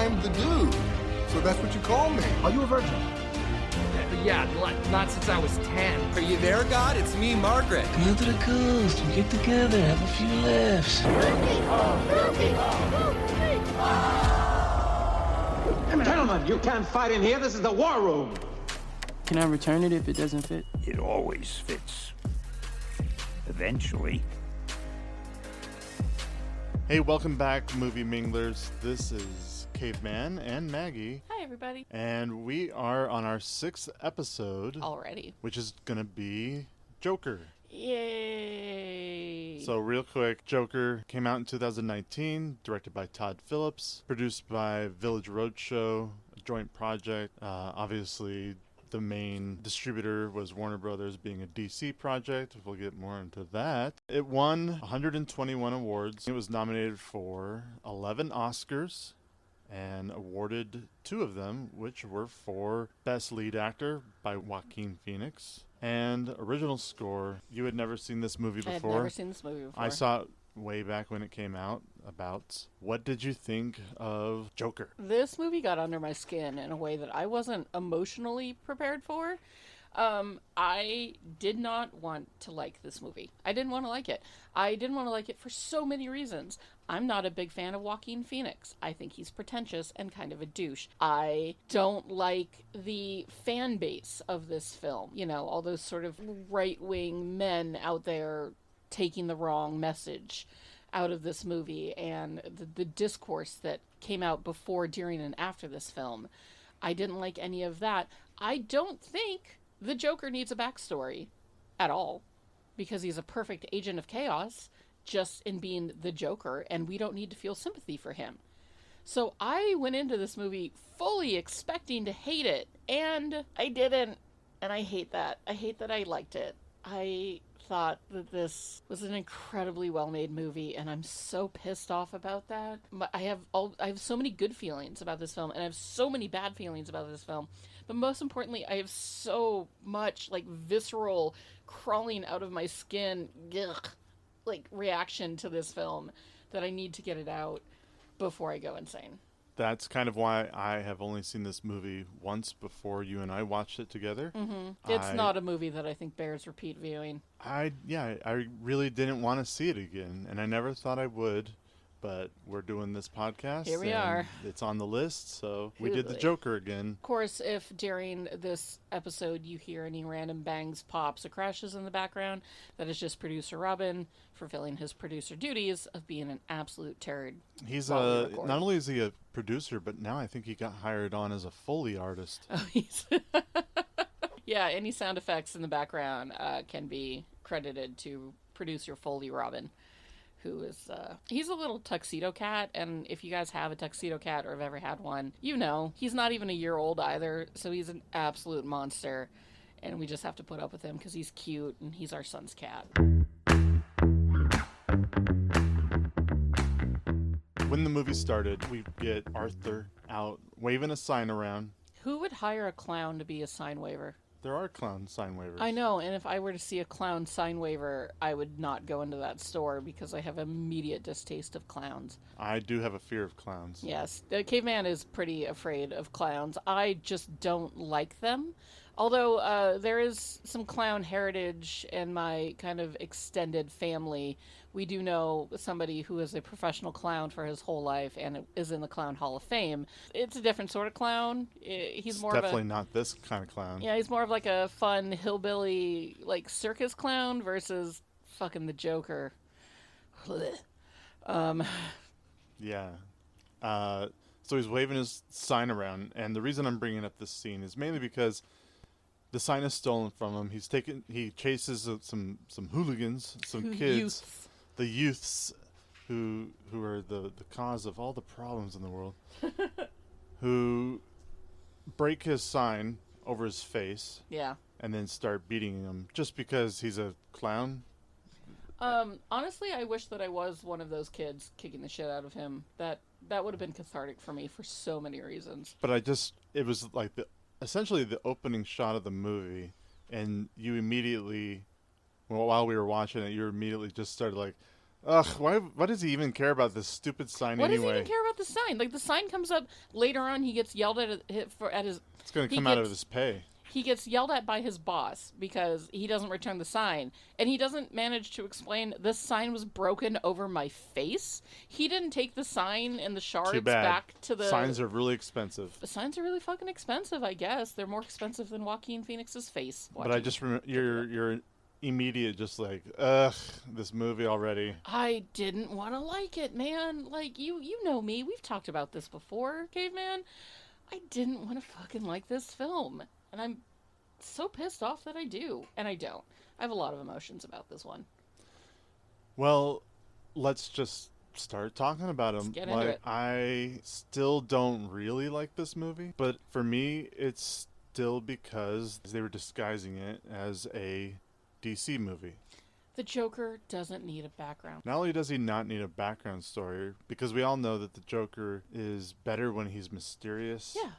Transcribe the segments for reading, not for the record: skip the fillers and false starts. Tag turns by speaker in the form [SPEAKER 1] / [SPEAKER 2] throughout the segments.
[SPEAKER 1] I'm the dude. So that's what you call me.
[SPEAKER 2] Are you a virgin?
[SPEAKER 3] Yeah, not since I was 10.
[SPEAKER 4] Are you there, God? It's me, Margaret.
[SPEAKER 5] Come out to the coast. We get together, have a few laughs.
[SPEAKER 2] Gentlemen, you can't fight in here. This is the war room.
[SPEAKER 5] Can I return it if it doesn't fit?
[SPEAKER 6] It always fits. Eventually.
[SPEAKER 7] Hey, welcome back, Movie Minglers. This is Caveman and Maggie.
[SPEAKER 8] Hi, everybody.
[SPEAKER 7] And we are on our 6th episode.
[SPEAKER 8] Already.
[SPEAKER 7] Which is going to be Joker.
[SPEAKER 8] Yay.
[SPEAKER 7] So real quick, Joker came out in 2019, directed by Todd Phillips, produced by Village Roadshow, a joint project. Obviously, the main distributor was Warner Brothers, being a DC project. We'll get more into that. It won 121 awards. It was nominated for 11 Oscars and awarded 2 of them, which were for Best Lead Actor by Joaquin Phoenix and original score. You had never seen this movie before.
[SPEAKER 8] I had never seen this movie before.
[SPEAKER 7] I saw it way back when it came out. What did you think of Joker?
[SPEAKER 8] This movie got under my skin in a way that I wasn't emotionally prepared for. I did not want to like this movie. I didn't want to like it. I didn't want to like it for so many reasons. I'm not a big fan of Joaquin Phoenix. I think he's pretentious and kind of a douche. I don't like the fan base of this film. You know, all those sort of right-wing men out there taking the wrong message out of this movie, and the discourse that came out before, during, and after this film. I didn't like any of that. I don't think the Joker needs a backstory at all, because he's a perfect agent of chaos just in being the Joker, and we don't need to feel sympathy for him. So I went into this movie fully expecting to hate it, and I didn't, and I hate that. I hate that I liked it. I thought that this was an incredibly well-made movie, and I'm so pissed off about that. I have so many good feelings about this film, and I have so many bad feelings about this film. But most importantly, I have so much visceral crawling out of my skin, reaction to this film that I need to get it out before I go insane.
[SPEAKER 7] That's kind of why I have only seen this movie once before you and I watched it together.
[SPEAKER 8] Mm-hmm. It's not a movie that I think bears repeat viewing.
[SPEAKER 7] I really didn't want to see it again, and I never thought I would, but we're doing this podcast.
[SPEAKER 8] Here we are.
[SPEAKER 7] It's on the list, so we did the Joker again.
[SPEAKER 8] Of course, if during this episode you hear any random bangs, pops, or crashes in the background, that is just producer Robin fulfilling his producer duties of being an absolute turd.
[SPEAKER 7] He's not only is he a producer, but now I think he got hired on as a Foley artist.
[SPEAKER 8] Oh, yeah, any sound effects in the background can be credited to producer Foley Robin, who is, he's a little tuxedo cat, and if you guys have a tuxedo cat or have ever had one, you know, he's not even a year old either, so he's an absolute monster, and we just have to put up with him because he's cute, and he's our son's cat.
[SPEAKER 7] When the movie started, we get Arthur out waving a sign around.
[SPEAKER 8] Who would hire a clown to be a sign waver?
[SPEAKER 7] There are clown sign waivers.
[SPEAKER 8] I know, and if I were to see a clown sign waiver, I would not go into that store because I have immediate distaste of clowns.
[SPEAKER 7] I do have a fear of clowns.
[SPEAKER 8] Yes, the Caveman is pretty afraid of clowns. I just don't like them. Although there is some clown heritage in my kind of extended family. We do know somebody who is a professional clown for his whole life and is in the Clown Hall of Fame. It's a different sort of clown. He's more
[SPEAKER 7] definitely not this kind of clown.
[SPEAKER 8] Yeah, he's more of like a fun hillbilly circus clown versus fucking the Joker.
[SPEAKER 7] Yeah. So he's waving his sign around, and the reason I'm bringing up this scene is mainly because the sign is stolen from him. He chases some hooligans, some kids, the youths who are the cause of all the problems in the world, who break his sign over his face.
[SPEAKER 8] Yeah.
[SPEAKER 7] And then start beating him just because he's a clown.
[SPEAKER 8] Honestly, I wish that I was one of those kids kicking the shit out of him. That would have been cathartic for me for so many reasons.
[SPEAKER 7] But it was like essentially the opening shot of the movie, and you immediately, while we were watching it, you immediately just started Ugh, why does he even care about this stupid sign
[SPEAKER 8] What does he
[SPEAKER 7] anyway?
[SPEAKER 8] even care about the sign? Like, the sign comes up later on. He gets yelled at his.
[SPEAKER 7] It's going to
[SPEAKER 8] he
[SPEAKER 7] come out of
[SPEAKER 8] gets-
[SPEAKER 7] his pay.
[SPEAKER 8] He gets yelled at by his boss because he doesn't return the sign. And he doesn't manage to explain this sign was broken over my face. He didn't take the sign and the shards
[SPEAKER 7] Too bad.
[SPEAKER 8] back to the...
[SPEAKER 7] Signs are really expensive.
[SPEAKER 8] The signs are really fucking expensive, I guess. They're more expensive than Joaquin Phoenix's face.
[SPEAKER 7] But I just remember your immediate just like, ugh, this movie already.
[SPEAKER 8] I didn't want to like it, man. Like, you know me. We've talked about this before, Caveman. I didn't want to fucking like this film. And I'm so pissed off that I do. And I don't. I have a lot of emotions about this one.
[SPEAKER 7] Well, let's just start talking about him.
[SPEAKER 8] Let's get into it.
[SPEAKER 7] I still don't really like this movie, but for me, it's still because they were disguising it as a DC movie.
[SPEAKER 8] The Joker doesn't need a background.
[SPEAKER 7] Not only does he not need a background story, because we all know that the Joker is better when he's mysterious.
[SPEAKER 8] Yeah.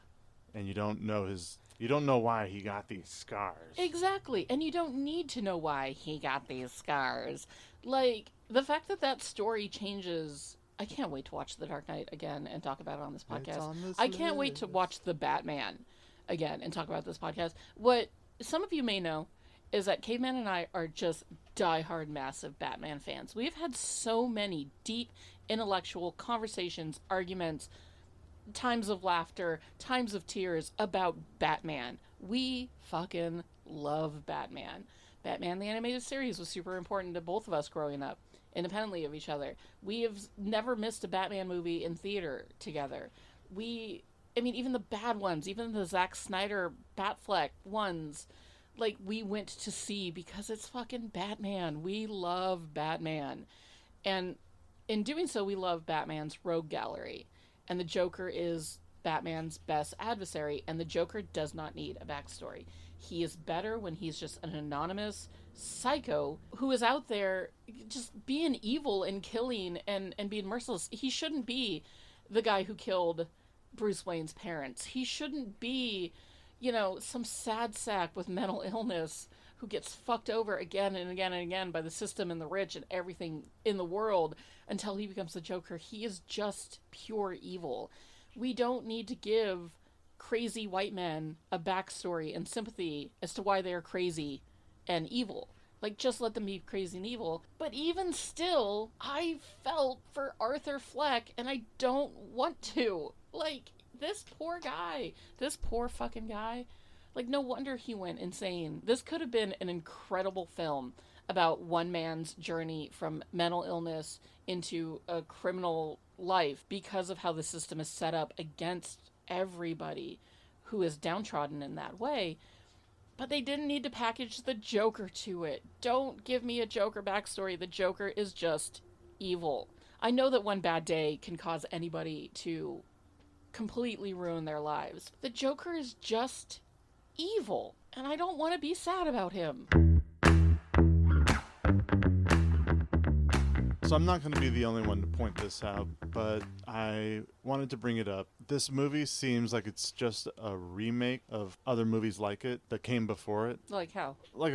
[SPEAKER 7] And you don't know why he got these scars.
[SPEAKER 8] Exactly. And you don't need to know why he got these scars. Like, the fact that story changes... I can't wait to watch The Dark Knight again and talk about it on this podcast.
[SPEAKER 7] on this
[SPEAKER 8] I can't wait to watch The Batman again and talk about this podcast. What some of you may know is that Caveman and I are just diehard massive Batman fans. We have had so many deep intellectual conversations, arguments, times of laughter, times of tears about Batman. We fucking love Batman. Batman the Animated Series was super important to both of us growing up, independently of each other. We have never missed a Batman movie in theater together. Even the bad ones, even the Zack Snyder Batfleck ones, like, we went to see because it's fucking Batman. We love Batman. And in doing so, we love Batman's rogue gallery. And the Joker is Batman's best adversary, and the Joker does not need a backstory. He is better when he's just an anonymous psycho who is out there just being evil and killing and being merciless. He shouldn't be the guy who killed Bruce Wayne's parents. He shouldn't be, some sad sack with mental illness who gets fucked over again and again and again by the system and the rich and everything in the world until he becomes the Joker. He is just pure evil. We don't need to give crazy white men a backstory and sympathy as to why they are crazy and evil. Like, just let them be crazy and evil. But even still, I felt for Arthur Fleck, and I don't want to. Like, this poor guy, this poor fucking guy, like, no wonder he went insane. This could have been an incredible film about one man's journey from mental illness into a criminal life because of how the system is set up against everybody who is downtrodden in that way. But they didn't need to package the Joker to it. Don't give me a Joker backstory. The Joker is just evil. I know that one bad day can cause anybody to completely ruin their lives. The Joker is just evil, and I don't want to be sad about him.
[SPEAKER 7] So I'm not going to be the only one to point this out, but I wanted to bring it up. This movie seems like it's just a remake of other movies like it that came before it.
[SPEAKER 8] Like how?
[SPEAKER 7] Like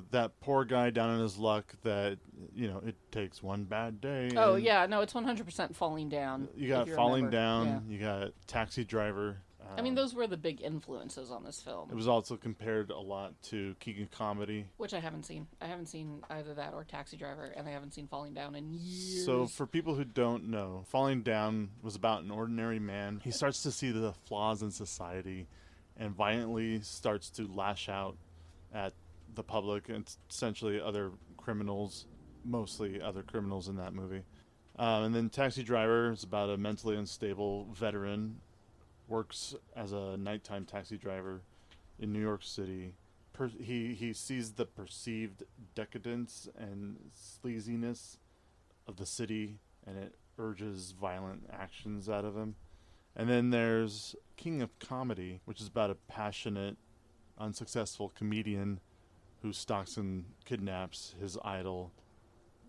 [SPEAKER 7] that poor guy down on his luck that, it takes one bad day.
[SPEAKER 8] Oh, yeah. No, it's 100% Falling Down.
[SPEAKER 7] You got
[SPEAKER 8] if you
[SPEAKER 7] Falling
[SPEAKER 8] remember.
[SPEAKER 7] Down.
[SPEAKER 8] Yeah.
[SPEAKER 7] You got Taxi Driver.
[SPEAKER 8] I mean, those were the big influences on this film.
[SPEAKER 7] It was also compared a lot to Keegan Comedy.
[SPEAKER 8] Which I haven't seen. I haven't seen either that or Taxi Driver, and I haven't seen Falling Down in years.
[SPEAKER 7] So for people who don't know, Falling Down was about an ordinary man. He starts to see the flaws in society and violently starts to lash out at the public and essentially other criminals, mostly other criminals in that movie. And then Taxi Driver is about a mentally unstable veteran, works as a nighttime taxi driver in New York City. He sees the perceived decadence and sleaziness of the city, and it urges violent actions out of him. And then there's King of Comedy, which is about a passionate, unsuccessful comedian who stalks and kidnaps his idol,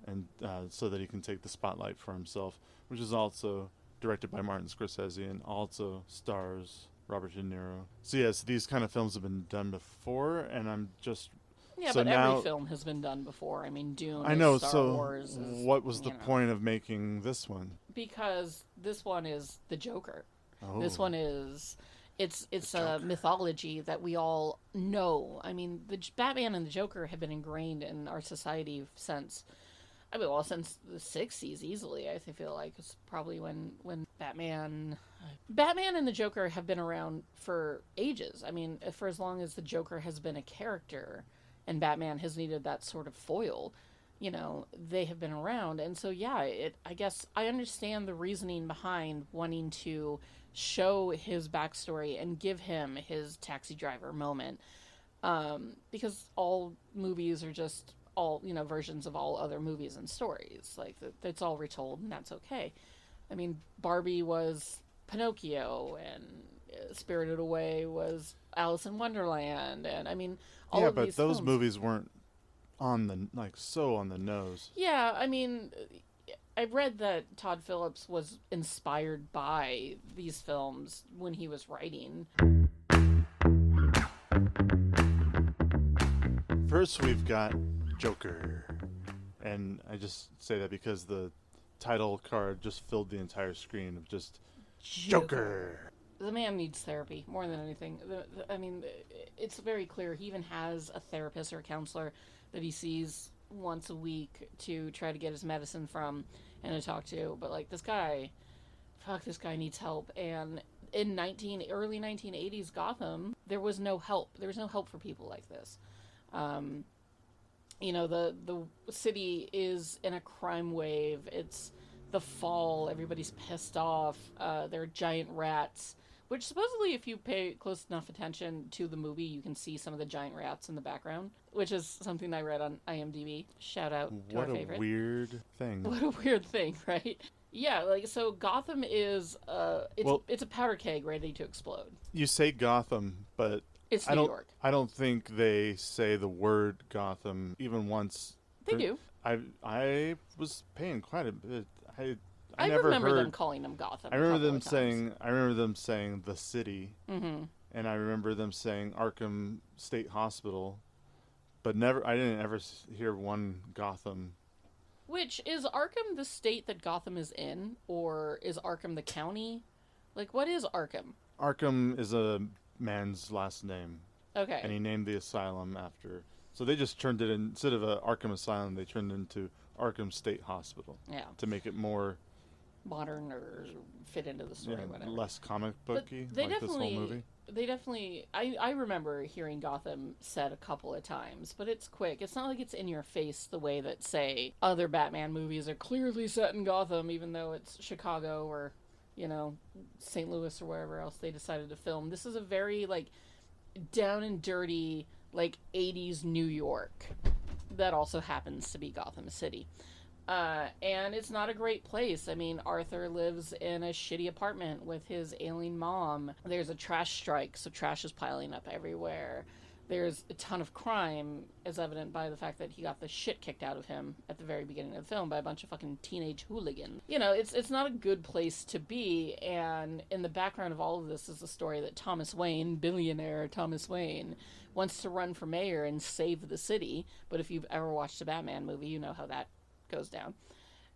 [SPEAKER 7] and so that he can take the spotlight for himself, which is also directed by Martin Scorsese and also stars Robert De Niro. So yes, these kind of films have been done before, and I'm just
[SPEAKER 8] Yeah,
[SPEAKER 7] So
[SPEAKER 8] but
[SPEAKER 7] now,
[SPEAKER 8] every film has been done before. I mean, Dune,
[SPEAKER 7] I know.
[SPEAKER 8] Star
[SPEAKER 7] So
[SPEAKER 8] Wars. Is,
[SPEAKER 7] what was the
[SPEAKER 8] you know,
[SPEAKER 7] point of making this one?
[SPEAKER 8] Because this one is the Joker.
[SPEAKER 7] Oh.
[SPEAKER 8] This one is it's a mythology that we all know. I mean, the Batman and the Joker have been ingrained in our society since since the 60s easily. I feel like it's probably when Batman and the Joker have been around for ages. I mean, for as long as the Joker has been a character and Batman has needed that sort of foil, you know, they have been around. And so yeah, I guess I understand the reasoning behind wanting to show his backstory and give him his taxi driver moment, because all movies are just all, you know, versions of all other movies and stories. Like, it's all retold, and that's okay. I mean, Barbie was Pinocchio, and Spirited Away was Alice in Wonderland, and I mean, all of these
[SPEAKER 7] but those
[SPEAKER 8] films.
[SPEAKER 7] movies weren't on the so on the nose.
[SPEAKER 8] Yeah, I mean, I read that Todd Phillips was inspired by these films when he was writing.
[SPEAKER 7] First, we've got Joker, and I just say that because the title card just filled the entire screen of just Joker.
[SPEAKER 8] The man needs therapy more than anything. I mean, it's very clear. He even has a therapist or a counselor that he sees once a week to try to get his medicine from and to talk to. But like, this guy needs help. And in early 1980s Gotham, there was no help. There was no help for people like this. You know, the city is in a crime wave. It's the fall. Everybody's pissed off. There are giant rats, which supposedly, if you pay close enough attention to the movie, you can see some of the giant rats in the background, which is something I read on IMDb. Shout out to our favorite.
[SPEAKER 7] What a weird thing.
[SPEAKER 8] What a weird thing, right? Yeah, like, so Gotham is, it's a powder keg ready to explode.
[SPEAKER 7] You say Gotham, but
[SPEAKER 8] It's New York.
[SPEAKER 7] I don't think they say the word Gotham even once.
[SPEAKER 8] They do.
[SPEAKER 7] I was paying quite a bit. I
[SPEAKER 8] never
[SPEAKER 7] never
[SPEAKER 8] remember
[SPEAKER 7] heard
[SPEAKER 8] them calling them Gotham.
[SPEAKER 7] I remember them saying. I remember them saying the city,
[SPEAKER 8] Mm-hmm.
[SPEAKER 7] and I remember them saying Arkham State Hospital, but never. I didn't ever hear one Gotham.
[SPEAKER 8] Which, is Arkham the state that Gotham is in, or is Arkham the county? Like, what is Arkham?
[SPEAKER 7] Arkham is a man's last name.
[SPEAKER 8] Okay.
[SPEAKER 7] And he named the asylum after. So they just turned it instead of a Arkham Asylum, they turned it into Arkham State Hospital.
[SPEAKER 8] Yeah.
[SPEAKER 7] To make it more
[SPEAKER 8] modern or fit into the story, whatever.
[SPEAKER 7] Less comic booky,
[SPEAKER 8] they
[SPEAKER 7] like this whole movie.
[SPEAKER 8] They definitely. I remember hearing Gotham said a couple of times, but it's quick. It's not like it's in your face the way that, say, other Batman movies are clearly set in Gotham, even though it's Chicago or, you know, St. Louis or wherever else they decided to film. This is a very, like, down and dirty, like, 80s New York that also happens to be Gotham City. And it's not a great place. I mean, Arthur lives in a shitty apartment with his ailing mom. There's a trash strike, so trash is piling up everywhere. There's a ton of crime, as evident by the fact that he got the shit kicked out of him at the very beginning of the film by a bunch of fucking teenage hooligans. You know, it's not a good place to be, and in the background of all of this is the story that Thomas Wayne, billionaire Thomas Wayne, wants to run for mayor and save the city. But if you've ever watched a Batman movie, you know how that goes down.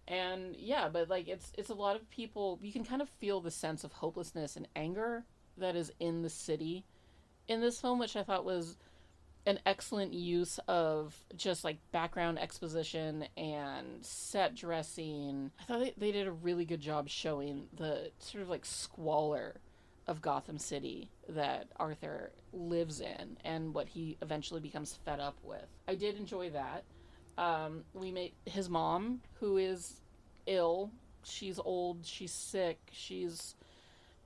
[SPEAKER 8] And yeah, but like, it's a lot of people. You can kind of feel the sense of hopelessness and anger that is in the city in this film, which I thought was an excellent use of just like background exposition and set dressing. I thought they did a really good job showing the sort of like squalor of Gotham City that Arthur lives in and what he eventually becomes fed up with. I did enjoy that. We meet his mom, who is ill. She's old, she's sick, she's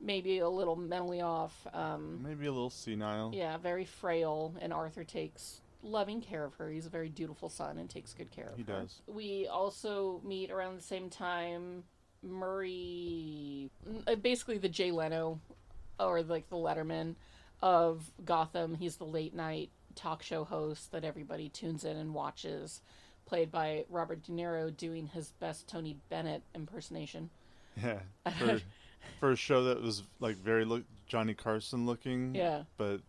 [SPEAKER 8] maybe a little mentally off.
[SPEAKER 7] Maybe a little senile.
[SPEAKER 8] Yeah, very frail, and Arthur takes loving care of her. He's a very dutiful son and takes good care of her.
[SPEAKER 7] He does.
[SPEAKER 8] We also meet around the same time Murray, basically the Jay Leno, or like the Letterman of Gotham. He's the late night talk show host that everybody tunes in and watches, played by Robert De Niro doing his best Tony Bennett impersonation.
[SPEAKER 7] Yeah, for a show that was like very Johnny Carson looking.
[SPEAKER 8] Yeah.
[SPEAKER 7] But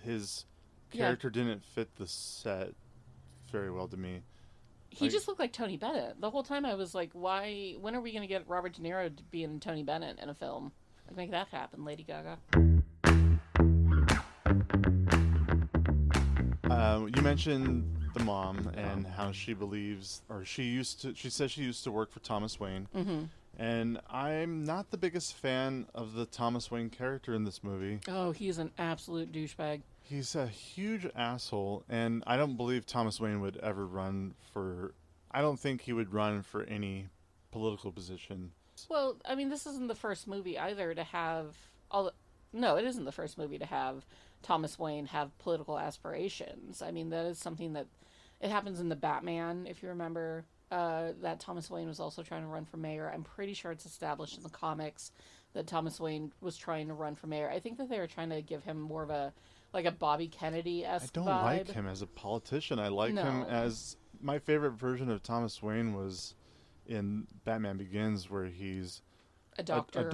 [SPEAKER 7] his character didn't fit the set. very well to me.
[SPEAKER 8] He just looked like Tony Bennett. The whole time I was like, why? When are we going to get Robert De Niro to be in Tony Bennett in a film? Like, make that happen, Lady Gaga.
[SPEAKER 7] You mentioned the mom and how she believes, or she says she used to work for Thomas Wayne.
[SPEAKER 8] Mm-hmm.
[SPEAKER 7] And I'm not the biggest fan of the Thomas Wayne character in this movie.
[SPEAKER 8] Oh, he's an absolute douchebag.
[SPEAKER 7] He's a huge asshole, and I don't believe Thomas Wayne would ever run for... I don't think he would run for any political position.
[SPEAKER 8] Well, I mean, this isn't the first movie either to have... No, it isn't the first movie to have Thomas Wayne have political aspirations. I mean, that is something that... It happens in the Batman, if you remember, that Thomas Wayne was also trying to run for mayor. I'm pretty sure it's established in the comics that Thomas Wayne was trying to run for mayor. I think that they were trying to give him more of a Bobby Kennedy-esque vibe.
[SPEAKER 7] I don't like him as a politician. I like him as... My favorite version of Thomas Wayne was in Batman Begins, where he's
[SPEAKER 8] a doctor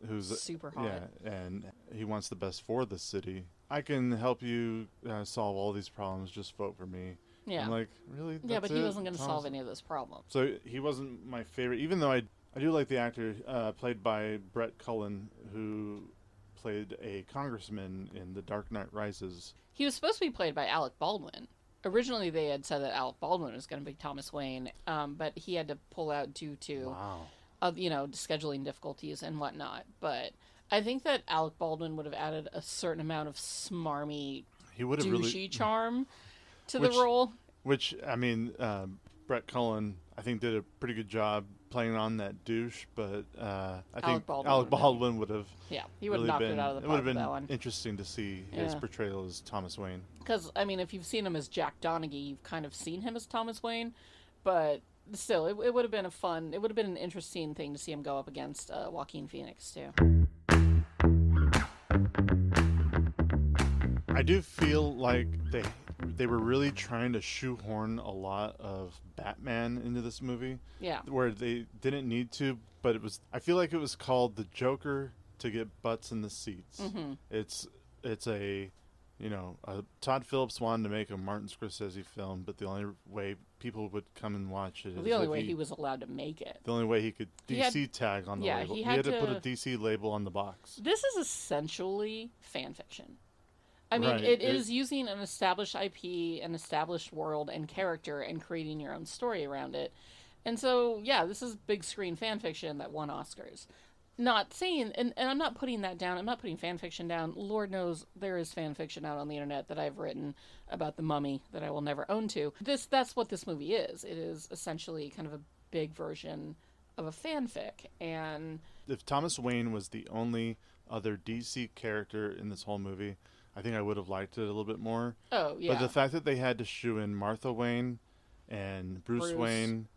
[SPEAKER 7] who's
[SPEAKER 8] super hot.
[SPEAKER 7] Yeah, and he wants the best for the city. I can help you solve all these problems. Just vote for me.
[SPEAKER 8] Yeah.
[SPEAKER 7] I'm like, really?
[SPEAKER 8] Yeah, but he wasn't going to
[SPEAKER 7] Thomas?
[SPEAKER 8] solve any of those problems.
[SPEAKER 7] So he wasn't my favorite, even though I do like the actor played by Brett Cullen, who played a congressman in The Dark Knight Rises.
[SPEAKER 8] He was supposed to be played by Alec Baldwin. Originally, they had said that Alec Baldwin was going to be Thomas Wayne, but he had to pull out due to, scheduling difficulties and whatnot. But I think that Alec Baldwin would have added a certain amount of smarmy, douchey charm to the role.
[SPEAKER 7] Which, I mean, Brett Cullen, I think, did a pretty good job playing on that douche, but I think Alec Baldwin would have...
[SPEAKER 8] Yeah, he would have knocked it out of the park.
[SPEAKER 7] It would have
[SPEAKER 8] that one.
[SPEAKER 7] been interesting to see his portrayal as Thomas Wayne.
[SPEAKER 8] Because, I mean, if you've seen him as Jack Donaghy, you've kind of seen him as Thomas Wayne, but still, it would have been it would have been an interesting thing to see him go up against Joaquin Phoenix, too.
[SPEAKER 7] I do feel like they were really trying to shoehorn a lot of Batman into this movie.
[SPEAKER 8] Yeah.
[SPEAKER 7] Where they didn't need to, but I feel like it was called The Joker to get butts in the seats.
[SPEAKER 8] Mm-hmm.
[SPEAKER 7] It's a Todd Phillips wanted to make a Martin Scorsese film, but the only way people would come and watch it is
[SPEAKER 8] the only way he was allowed to make it.
[SPEAKER 7] The only way he could tag on the label. He had to put a DC label on the box.
[SPEAKER 8] This is essentially fan fiction. I mean,
[SPEAKER 7] right.
[SPEAKER 8] it is using an established IP, an established world and character, and creating your own story around it. And so, yeah, this is big screen fan fiction that won Oscars. Not saying, and I'm not putting that down, I'm not putting fan fiction down. Lord knows there is fan fiction out on the internet that I've written about the Mummy that I will never own to. That's what this movie is. It is essentially kind of a big version of a fanfic. And
[SPEAKER 7] if Thomas Wayne was the only other DC character in this whole movie, I think I would have liked it a little bit more.
[SPEAKER 8] Oh, yeah.
[SPEAKER 7] But the fact that they had to shoe in Martha Wayne and Bruce Wayne,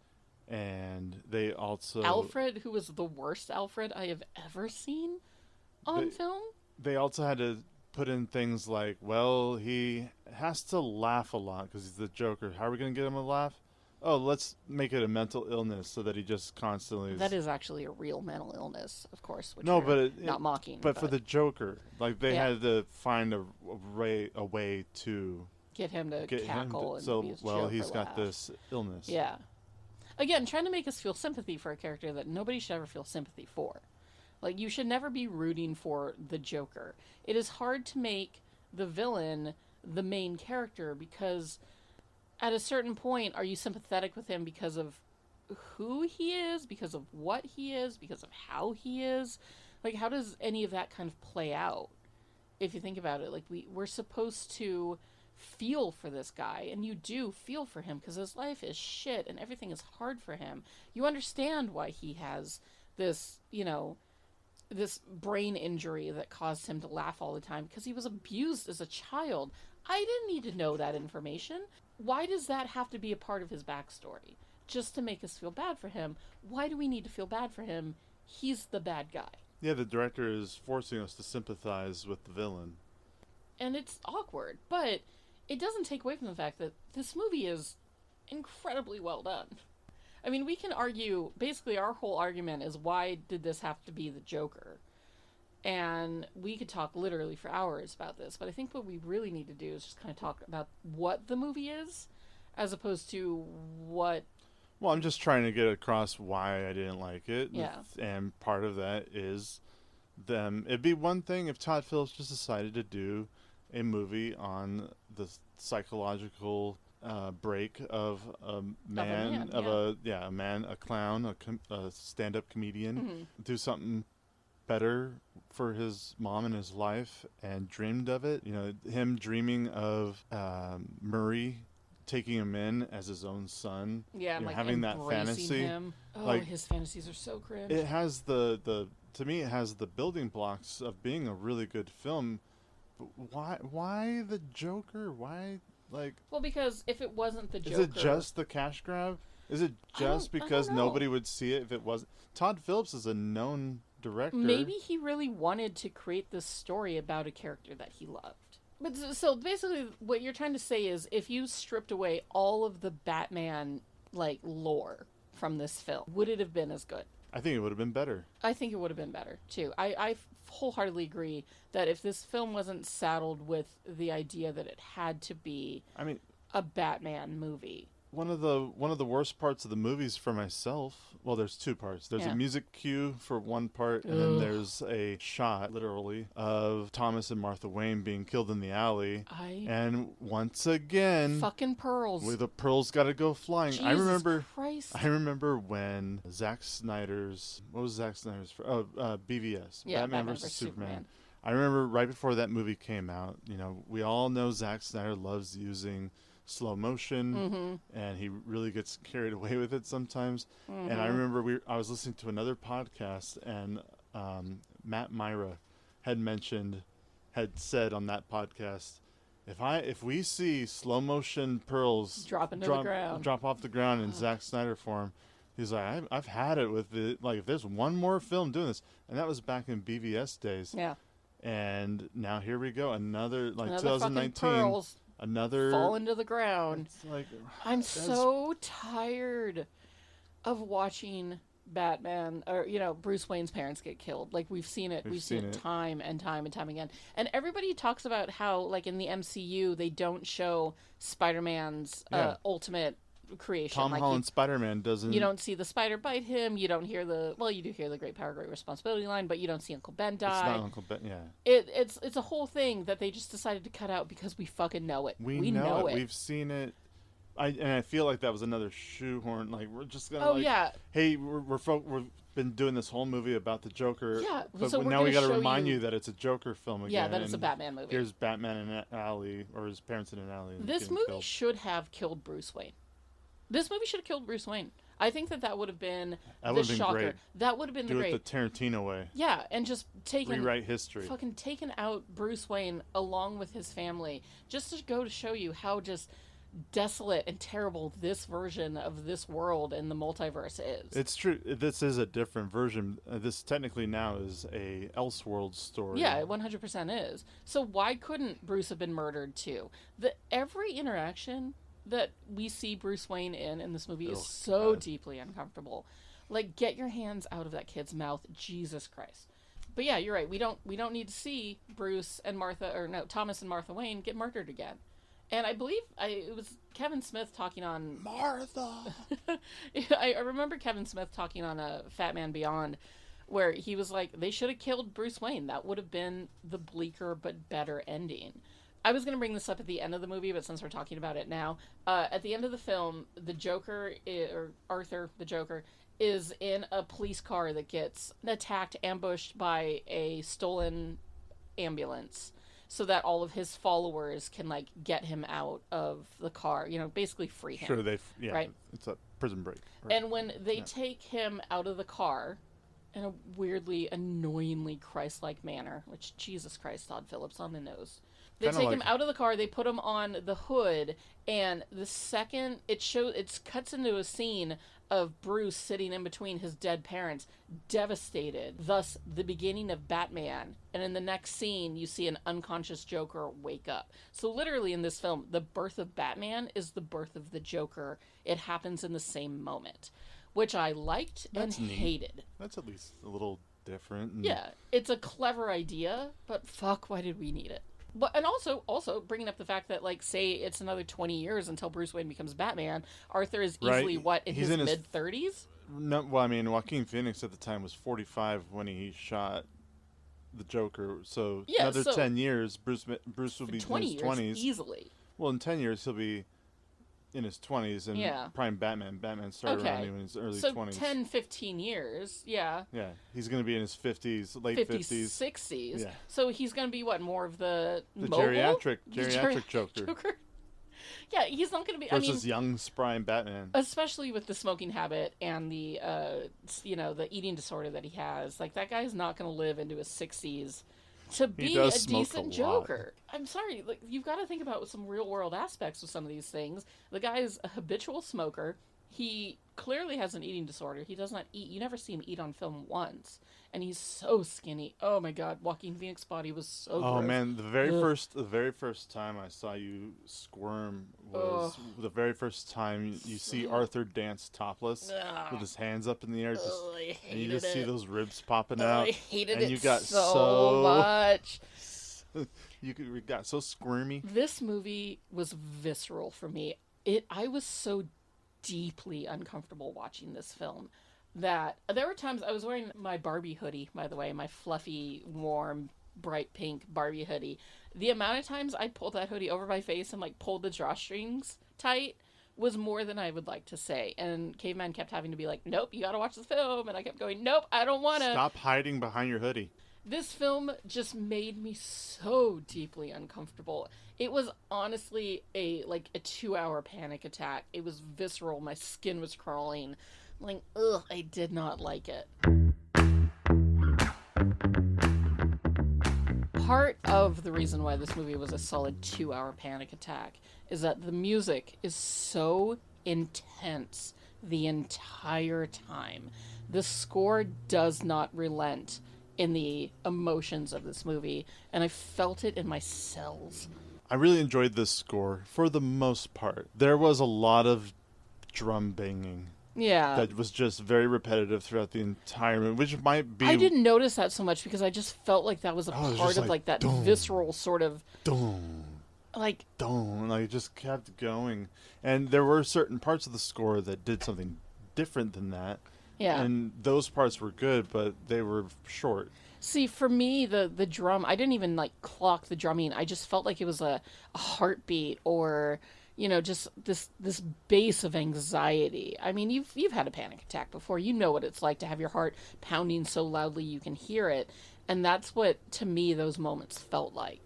[SPEAKER 7] and they also...
[SPEAKER 8] Alfred, who was the worst Alfred I have ever seen on film.
[SPEAKER 7] They also had to put in things like, well, he has to laugh a lot because he's the Joker. How are we going to get him to laugh? Oh, let's make it a mental illness so that he just constantly...
[SPEAKER 8] That is actually a real mental illness, of course. Which not mocking.
[SPEAKER 7] But for the Joker, like they had to find a way to...
[SPEAKER 8] Get him to cackle and be
[SPEAKER 7] he's got
[SPEAKER 8] laugh.
[SPEAKER 7] this illness.
[SPEAKER 8] Yeah. Again, trying to make us feel sympathy for a character that nobody should ever feel sympathy for. Like, you should never be rooting for the Joker. It is hard to make the villain the main character because... At a certain point, are you sympathetic with him because of who he is, because of what he is, because of how he is? Like, how does any of that kind of play out? If you think about it, like, we're supposed to feel for this guy, and you do feel for him because his life is shit and everything is hard for him. You understand why he has this, this brain injury that caused him to laugh all the time because he was abused as a child. I didn't need to know that information. Why does that have to be a part of his backstory? Just to make us feel bad for him. Why do we need to feel bad for him? He's the bad guy.
[SPEAKER 7] Yeah, the director is forcing us to sympathize with the villain.
[SPEAKER 8] And it's awkward, but it doesn't take away from the fact that this movie is incredibly well done. I mean, we can argue, basically our whole argument is why did this have to be the Joker? And we could talk literally for hours about this, but I think what we really need to do is just kind of talk about what the movie is. as opposed to what.
[SPEAKER 7] Well, I'm just trying to get across why I didn't like it.
[SPEAKER 8] Yeah.
[SPEAKER 7] And part of that is them. It'd be one thing if Todd Phillips just decided to do a movie on the psychological break of a man, a clown, a stand-up comedian, do something better for his mom and his life, and dreamed of it. You know, him dreaming of Murray taking him in as his own son.
[SPEAKER 8] Yeah,
[SPEAKER 7] you know,
[SPEAKER 8] like
[SPEAKER 7] having that
[SPEAKER 8] embracing
[SPEAKER 7] fantasy.
[SPEAKER 8] him. Oh,
[SPEAKER 7] like,
[SPEAKER 8] his fantasies are so cringe.
[SPEAKER 7] It has the to me, it has the building blocks of being a really good film. But why the Joker? Why, like?
[SPEAKER 8] Well, because if it wasn't the Joker,
[SPEAKER 7] is it just the cash grab? Is it just because nobody would see it if it wasn't? Todd Phillips is a known director.
[SPEAKER 8] Maybe he really wanted to create this story about a character that he loved. But so basically, what you're trying to say is, if you stripped away all of the Batman like lore from this film, would it have been as good?
[SPEAKER 7] I think it would have been better.
[SPEAKER 8] I think it would have been better too. I wholeheartedly agree that if this film wasn't saddled with the idea that it had to be, a Batman movie.
[SPEAKER 7] One of the worst parts of the movies for myself. Well, there's two parts. There's a music cue for one part, and then there's a shot, literally, of Thomas and Martha Wayne being killed in the alley. And once again,
[SPEAKER 8] fucking pearls.
[SPEAKER 7] The pearls got to go flying.
[SPEAKER 8] Jesus Christ.
[SPEAKER 7] I remember when Zack Snyder's BVS, Batman vs Superman. I remember right before that movie came out. You know, we all know Zack Snyder loves using slow motion, and he really gets carried away with it sometimes. And I remember I was listening to another podcast, and Matt Myra had said on that podcast, if we see slow motion pearls
[SPEAKER 8] drop off the ground
[SPEAKER 7] in Zack Snyder form, he's like, I've had it with it. Like, if there's one more film doing this, and that was back in BVS days.
[SPEAKER 8] Yeah.
[SPEAKER 7] And now here we go, another 2019.
[SPEAKER 8] Pearls.
[SPEAKER 7] Another
[SPEAKER 8] fall into the ground.
[SPEAKER 7] Like,
[SPEAKER 8] I'm so tired of watching Batman, or Bruce Wayne's parents get killed. Like, we've seen it. We've seen it time and time and time again. And everybody talks about how, like, in the MCU, they don't show Spider-Man's ultimate creation.
[SPEAKER 7] Tom Holland's Spider-Man doesn't.
[SPEAKER 8] You don't see the spider bite him. You don't hear you do hear the great power, great responsibility line, but you don't see Uncle Ben die.
[SPEAKER 7] It's not Uncle Ben. Yeah.
[SPEAKER 8] It's a whole thing that they just decided to cut out because we fucking know it.
[SPEAKER 7] We know it. We've seen it. I feel like that was another shoehorn. Like, we're just gonna. Hey, we've been doing this whole movie about the Joker.
[SPEAKER 8] Yeah.
[SPEAKER 7] But
[SPEAKER 8] so
[SPEAKER 7] now we got to remind you that it's a Joker film again.
[SPEAKER 8] Yeah, that it's a Batman movie.
[SPEAKER 7] Here's Batman in an alley, or his parents in an alley.
[SPEAKER 8] This movie should have killed Bruce Wayne. This movie should have killed Bruce Wayne. I think that would have been the shocker. Great. That would have been
[SPEAKER 7] the great. Do it the Tarantino way.
[SPEAKER 8] Yeah, and just
[SPEAKER 7] rewrite history.
[SPEAKER 8] Fucking taken out Bruce Wayne along with his family, just to go to show you how just desolate and terrible this version of this world and the multiverse is.
[SPEAKER 7] It's true. This is a different version. This technically now is a Elseworld story.
[SPEAKER 8] Yeah, it 100% is. So why couldn't Bruce have been murdered too? Every interaction that we see Bruce Wayne in this movie is so deeply uncomfortable. Like, get your hands out of that kid's mouth, Jesus Christ. But yeah, you're right. We don't need to see Thomas and Martha Wayne get murdered again. And I believe it was Kevin Smith talking on
[SPEAKER 7] Martha.
[SPEAKER 8] I remember Kevin Smith talking on a Fat Man Beyond, where he was like, they should have killed Bruce Wayne. That would have been the bleaker but better ending. I was going to bring this up at the end of the movie, but since we're talking about it now, at the end of the film, the Joker, or Arthur, the Joker, is in a police car that gets attacked, ambushed by a stolen ambulance, so that all of his followers can, like, get him out of the car, basically free him.
[SPEAKER 7] Sure, right? It's a prison break. Right?
[SPEAKER 8] And when they take him out of the car in a weirdly, annoyingly Christ-like manner, which, Jesus Christ, Todd Phillips on the nose. They take him out of the car, they put him on the hood, and the second it cuts into a scene of Bruce sitting in between his dead parents, devastated, thus the beginning of Batman. And in the next scene, you see an unconscious Joker wake up. So literally in this film, the birth of Batman is the birth of the Joker. It happens in the same moment, which I liked and hated.
[SPEAKER 7] That's at least a little different.
[SPEAKER 8] Yeah, it's a clever idea, but fuck, why did we need it? But and also bringing up the fact that, like, say it's another 20 years until Bruce Wayne becomes Batman, Arthur is easily in
[SPEAKER 7] He's
[SPEAKER 8] his
[SPEAKER 7] in his
[SPEAKER 8] mid-30s.
[SPEAKER 7] No, well, I mean, Joaquin Phoenix at the time was 45 when he shot the Joker. So another 10 years, Bruce will be in his 20s.
[SPEAKER 8] Easily.
[SPEAKER 7] Well, in 10 years, he'll be in his 20s, and prime Batman. Batman started around in his early 20s.
[SPEAKER 8] So 10, 15 years, yeah.
[SPEAKER 7] Yeah, he's going to be in his 50s, late 50s.
[SPEAKER 8] 60s.
[SPEAKER 7] Yeah.
[SPEAKER 8] So he's going to be, more of the mobile?
[SPEAKER 7] geriatric Joker.
[SPEAKER 8] Yeah, he's not going to be...
[SPEAKER 7] Versus young, spry Batman.
[SPEAKER 8] Especially with the smoking habit and the, the eating disorder that he has. Like, that guy's not going to live into his 60s to be a decent Joker. I'm sorry, like, you've got to think about some real-world aspects of some of these things. The guy is a habitual smoker. He clearly has an eating disorder. He does not eat. You never see him eat on film once. And he's so skinny. Oh my God, Joaquin Phoenix's body was so gross.
[SPEAKER 7] Oh man, the very first time I saw you squirm was the very first time you see Arthur dance topless with his hands up in the air, and you just see those ribs popping out.
[SPEAKER 8] I hated
[SPEAKER 7] and
[SPEAKER 8] it
[SPEAKER 7] you got
[SPEAKER 8] so much.
[SPEAKER 7] You got so squirmy.
[SPEAKER 8] This movie was visceral for me. I was so deeply uncomfortable watching this film that there were times I was wearing my Barbie hoodie, by the way, my fluffy, warm, bright pink Barbie hoodie. The amount of times I pulled that hoodie over my face and, like, pulled the drawstrings tight was more than I would like to say. And Caveman kept having to be like, nope, you gotta watch the film. And I kept going, nope, I don't want to.
[SPEAKER 7] Stop hiding behind your hoodie.
[SPEAKER 8] This film just made me so deeply uncomfortable. It was honestly a 2-hour panic attack. It was visceral. My skin was crawling. Like, ugh, I did not like it. Part of the reason why this movie was a solid 2-hour panic attack is that the music is so intense the entire time. The score does not relent in the emotions of this movie, and I felt it in my cells.
[SPEAKER 7] I really enjoyed this score for the most part. There was a lot of drum banging.
[SPEAKER 8] Yeah.
[SPEAKER 7] That was just very repetitive throughout the entire movie, which might be...
[SPEAKER 8] I didn't notice that so much because I just felt like that was a part of, that
[SPEAKER 7] dum,
[SPEAKER 8] visceral sort of...
[SPEAKER 7] Dum,
[SPEAKER 8] like...
[SPEAKER 7] Dum, like, it just kept going. And there were certain parts of the score that did something different than that.
[SPEAKER 8] Yeah.
[SPEAKER 7] And those parts were good, but they were short.
[SPEAKER 8] See, for me, the drum, I didn't even, clock the drumming. I just felt like it was a heartbeat or... just this base of anxiety. I mean, you've had a panic attack before. You know what it's like to have your heart pounding so loudly you can hear it. And that's what, to me, those moments felt like.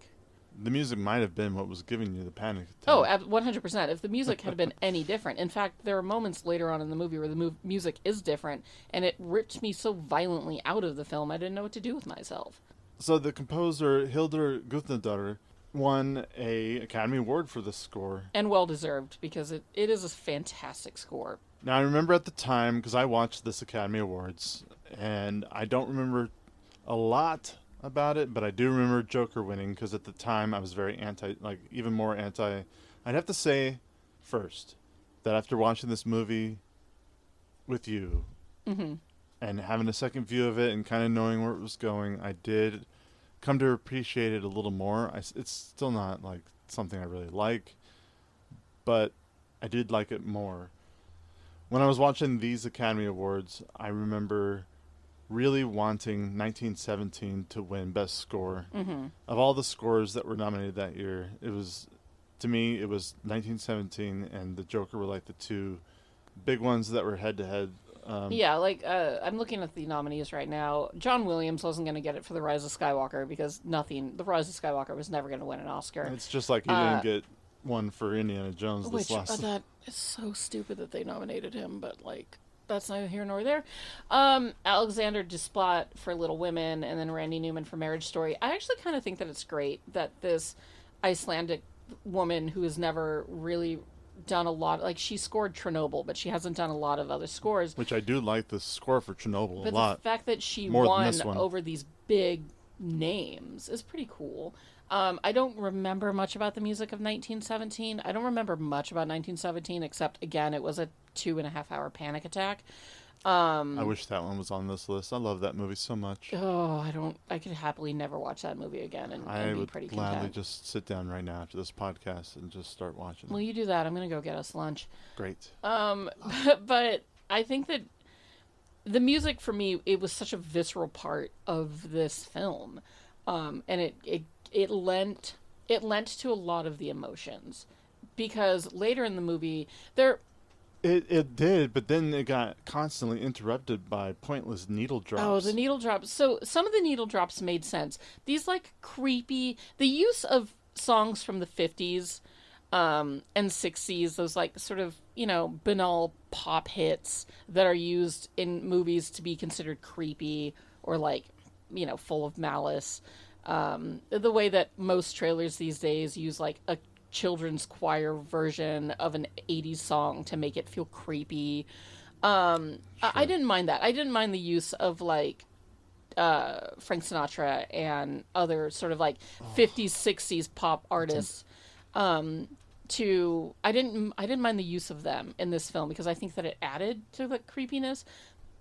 [SPEAKER 7] The music might have been what was giving you the panic attack.
[SPEAKER 8] Oh, 100%. If the music had been any different. In fact, there are moments later on in the movie where the music is different, and it ripped me so violently out of the film, I didn't know what to do with myself.
[SPEAKER 7] So the composer, Hildur Gudnadottir, won a Academy Award for this score.
[SPEAKER 8] And well-deserved, because it is a fantastic score.
[SPEAKER 7] Now, I remember at the time, because I watched this Academy Awards, and I don't remember a lot about it, but I do remember Joker winning, because at the time I was very even more anti. I'd have to say first that after watching this movie with you, and having a second view of it and kind of knowing where it was going, I did come to appreciate it a little more. It's still not something I really like, but I did like it more. When I was watching these Academy Awards, I remember really wanting 1917 to win Best Score. Of all the scores that were nominated that year, to me it was 1917 and The Joker were the two big ones that were head to head.
[SPEAKER 8] I'm looking at the nominees right now. John Williams wasn't going to get it for The Rise of Skywalker because The Rise of Skywalker was never going to win an Oscar.
[SPEAKER 7] It's just like he didn't get one for Indiana Jones this last.
[SPEAKER 8] That is so stupid that they nominated him, but that's neither here nor there. Alexander Desplat for Little Women, and then Randy Newman for Marriage Story. I actually kind of think that it's great that this Icelandic woman who has never really done a lot, she scored Chernobyl, but she hasn't done a lot of other scores.
[SPEAKER 7] Which I do like the score for Chernobyl
[SPEAKER 8] but
[SPEAKER 7] a lot.
[SPEAKER 8] The fact that she
[SPEAKER 7] More
[SPEAKER 8] won
[SPEAKER 7] than this one.
[SPEAKER 8] over these big names is pretty cool. I don't remember much about the music of 1917. I don't remember much about 1917, except, again, it was a 2.5-hour panic attack.
[SPEAKER 7] I wish that one was on this list. I love that movie so much.
[SPEAKER 8] Oh, I could happily never watch that movie again and
[SPEAKER 7] I
[SPEAKER 8] be
[SPEAKER 7] would
[SPEAKER 8] pretty
[SPEAKER 7] gladly
[SPEAKER 8] content.
[SPEAKER 7] just sit down right now after this podcast and just start watching.
[SPEAKER 8] Well, you do that. I'm going to go get us lunch.
[SPEAKER 7] Great.
[SPEAKER 8] But I think that the music for me, it was such a visceral part of this film. And it lent to a lot of the emotions. Because later in the movie,
[SPEAKER 7] It did, but then it got constantly interrupted by pointless needle drops.
[SPEAKER 8] Oh, the needle drops. So some of the needle drops made sense. These like creepy, the use of songs from the 50s and 60s, those like sort of, banal pop hits that are used in movies to be considered creepy or like, full of malice. The way that most trailers these days use like a children's choir version of an 80s song to make it feel creepy. I didn't mind that. I didn't mind the use of like Frank Sinatra and other sort of like 50s 60s pop artists. I didn't mind the use of them in this film because I think that it added to the creepiness.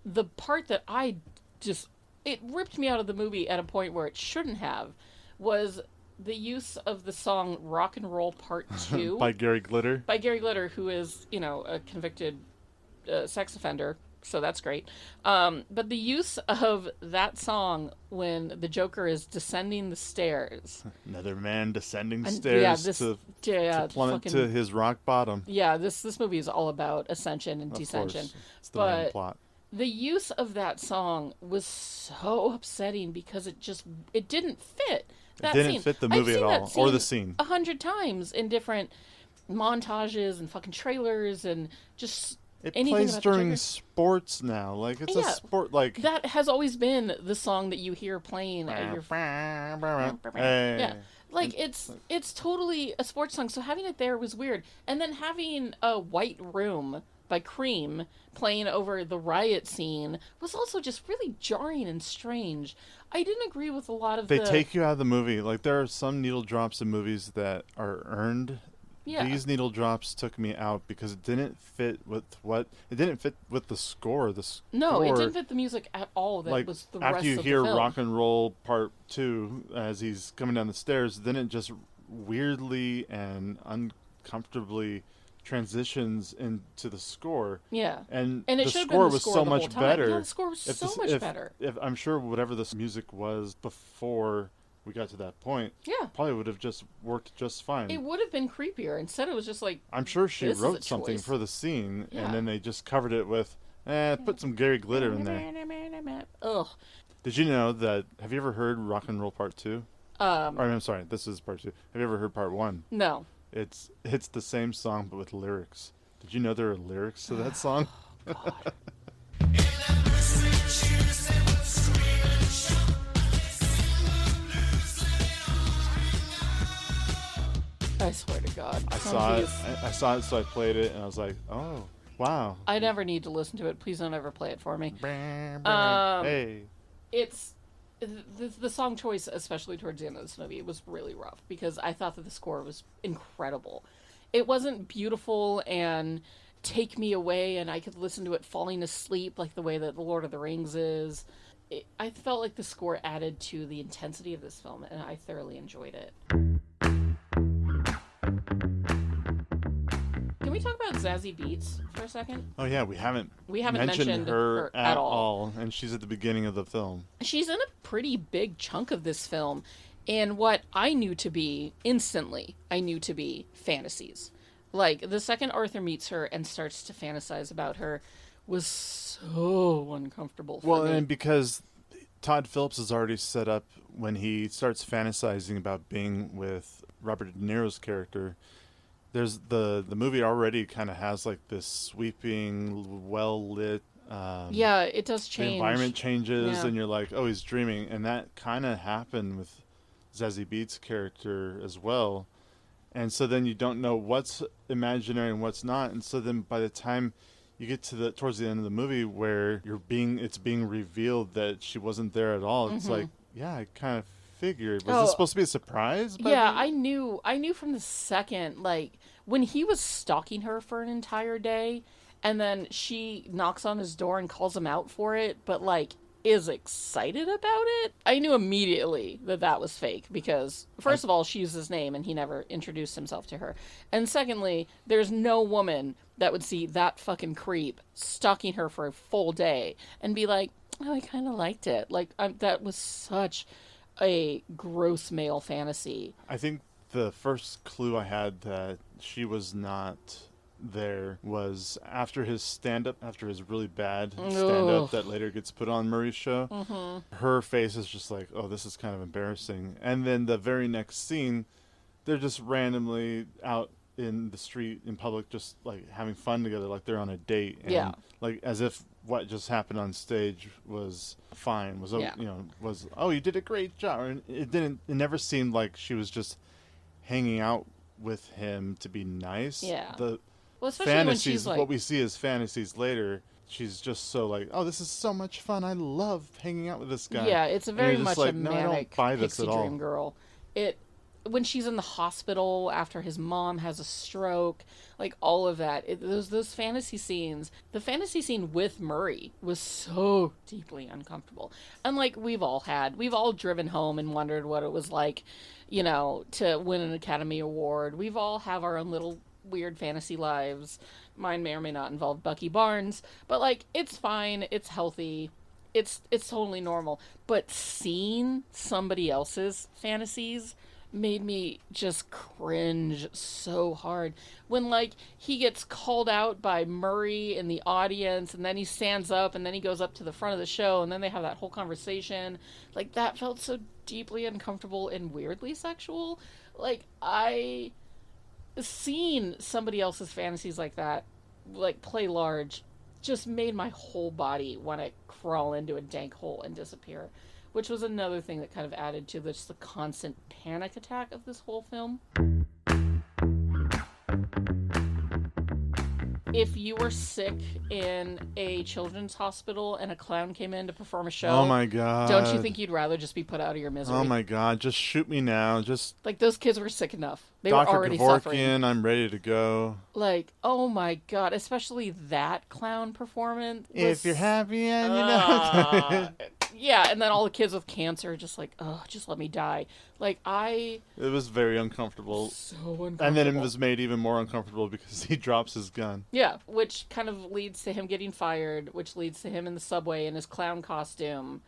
[SPEAKER 8] The part that it ripped me out of the movie at a point where it shouldn't have was the use of the song Rock and Roll Part 2
[SPEAKER 7] by Gary Glitter.
[SPEAKER 8] By Gary Glitter, who is, a convicted sex offender, so that's great. But the use of that song when the Joker is descending the stairs.
[SPEAKER 7] Another man descending stairs to plummet to his rock bottom.
[SPEAKER 8] Yeah, this movie is all about ascension and descension.
[SPEAKER 7] Course. It's the main plot.
[SPEAKER 8] The use of that song was so upsetting because it didn't fit.
[SPEAKER 7] It didn't fit the movie at all, or the scene.
[SPEAKER 8] 100 times in different montages and fucking trailers and just
[SPEAKER 7] it
[SPEAKER 8] anything
[SPEAKER 7] plays
[SPEAKER 8] about
[SPEAKER 7] during
[SPEAKER 8] the Joker.
[SPEAKER 7] sports now. Like it's a sport. Like
[SPEAKER 8] that has always been the song that you hear playing at your.
[SPEAKER 7] Hey.
[SPEAKER 8] Yeah, like it's totally a sports song. So having it there was weird, and then having a White Room by Cream playing over the riot scene was also just really jarring and strange. I didn't agree with a lot of
[SPEAKER 7] They take you out of the movie. Like, there are some needle drops in movies that are earned. Yeah. These needle drops took me out because it didn't fit with the score.
[SPEAKER 8] No, it didn't fit the music at all. That
[SPEAKER 7] like,
[SPEAKER 8] was the rest of the film.
[SPEAKER 7] After you hear Rock and Roll Part 2 as he's coming down the stairs, then it just weirdly and uncomfortably transitions into the score.
[SPEAKER 8] Yeah.
[SPEAKER 7] And
[SPEAKER 8] it
[SPEAKER 7] the score was so much better.
[SPEAKER 8] Yeah, the score was so much better.
[SPEAKER 7] If I'm sure whatever this music was before we got to that point, probably would have just worked just fine.
[SPEAKER 8] It would have been creepier. Instead, it was just like,
[SPEAKER 7] I'm sure she wrote something for the scene, and then they just covered it with, put some Gary Glitter in there.
[SPEAKER 8] Ugh.
[SPEAKER 7] Did you know that, have you ever heard Rock and Roll Part 2? I'm sorry, this is Part 2. Have you ever heard Part 1?
[SPEAKER 8] No.
[SPEAKER 7] It's the same song, but with lyrics. Did you know there are lyrics to that song?
[SPEAKER 8] God. I swear to God.
[SPEAKER 7] I saw it, so I played it, and I was like, oh, wow.
[SPEAKER 8] I never need to listen to it. Please don't ever play it for me.
[SPEAKER 7] Hey.
[SPEAKER 8] It's... The song choice, especially towards the end of this movie, was really rough because I thought that the score was incredible. It wasn't beautiful and take me away and I could listen to it falling asleep like the way that The Lord of the Rings is. I felt like the score added to the intensity of this film and I thoroughly enjoyed it. Can we talk about Zazie Beetz for a second?
[SPEAKER 7] Oh yeah, we haven't mentioned her at all, and she's at the beginning of the film.
[SPEAKER 8] She's in a pretty big chunk of this film, and what I knew to be fantasies. Like, the second Arthur meets her and starts to fantasize about her was so uncomfortable for me.
[SPEAKER 7] And because Todd Phillips is already set up when he starts fantasizing about being with Robert De Niro's character, there's the movie already kind of has like this sweeping, well-lit...
[SPEAKER 8] it does change.
[SPEAKER 7] The environment changes, and you're like, oh, he's dreaming. And that kind of happened with Zazie Beetz' character as well. And so then you don't know what's imaginary and what's not. And so then by the time you get to towards the end of the movie where it's being revealed that she wasn't there at all, it's like, yeah, I kind of figured. Was this supposed to be a surprise?
[SPEAKER 8] I knew from the second, like, when he was stalking her for an entire day And then she knocks on his door and calls him out for it, but like is excited about it. I knew immediately that that was fake because first of all, she used his name and he never introduced himself to her. And secondly, there's no woman that would see that fucking creep stalking her for a full day and be like, oh, I kind of liked it. Like, that was such a gross male fantasy.
[SPEAKER 7] I think the first clue I had that she was not there was after his stand-up, after his really bad stand-up that later gets put on Murray's show. Mm-hmm. Her face is just like, oh, this is kind of embarrassing. And then the very next scene, they're just randomly out in the street in public, just like having fun together, like they're on a date. And like as if what just happened on stage was fine, was was, oh, you did a great job. And it never seemed like she was just hanging out with him to be nice.
[SPEAKER 8] Well, especially
[SPEAKER 7] fantasies,
[SPEAKER 8] when she's like,
[SPEAKER 7] what we see as fantasies later, she's just so like, oh, this is so much fun. I love hanging out with this guy.
[SPEAKER 8] Yeah, it's a very much
[SPEAKER 7] like,
[SPEAKER 8] a
[SPEAKER 7] no,
[SPEAKER 8] manic pixie
[SPEAKER 7] at all.
[SPEAKER 8] dream girl. When she's in the hospital after his mom has a stroke, like all of that, those fantasy scenes. The fantasy scene with Murray was so deeply uncomfortable. And like we've all driven home and wondered what it was like, to win an Academy Award. We've all have our own little weird fantasy lives. Mine may or may not involve Bucky Barnes, but like it's fine, it's healthy, it's totally normal. But seeing somebody else's fantasies made me just cringe so hard when like he gets called out by Murray in the audience and then he stands up and then he goes up to the front of the show and then they have that whole conversation. Like that felt so deeply uncomfortable and weirdly sexual. Like seeing somebody else's fantasies like that, like play large, just made my whole body want to crawl into a dank hole and disappear, which was another thing that kind of added to the constant panic attack of this whole film. If you were sick in a children's hospital and a clown came in to perform a show,
[SPEAKER 7] oh my god,
[SPEAKER 8] don't you think you'd rather just be put out of your misery?
[SPEAKER 7] Oh my god, just shoot me now. Just
[SPEAKER 8] like those kids were sick enough. They
[SPEAKER 7] Dr.
[SPEAKER 8] were already
[SPEAKER 7] Kevorkian,
[SPEAKER 8] suffering.
[SPEAKER 7] I'm ready to go.
[SPEAKER 8] Like, oh my god, especially that clown performance.
[SPEAKER 7] If you're happy and you know.
[SPEAKER 8] Yeah, and then all the kids with cancer just like, oh, just let me die. Like,
[SPEAKER 7] it was very uncomfortable.
[SPEAKER 8] So uncomfortable.
[SPEAKER 7] And then it was made even more uncomfortable because he drops his gun.
[SPEAKER 8] Yeah, which kind of leads to him getting fired, which leads to him in the subway in his clown costume,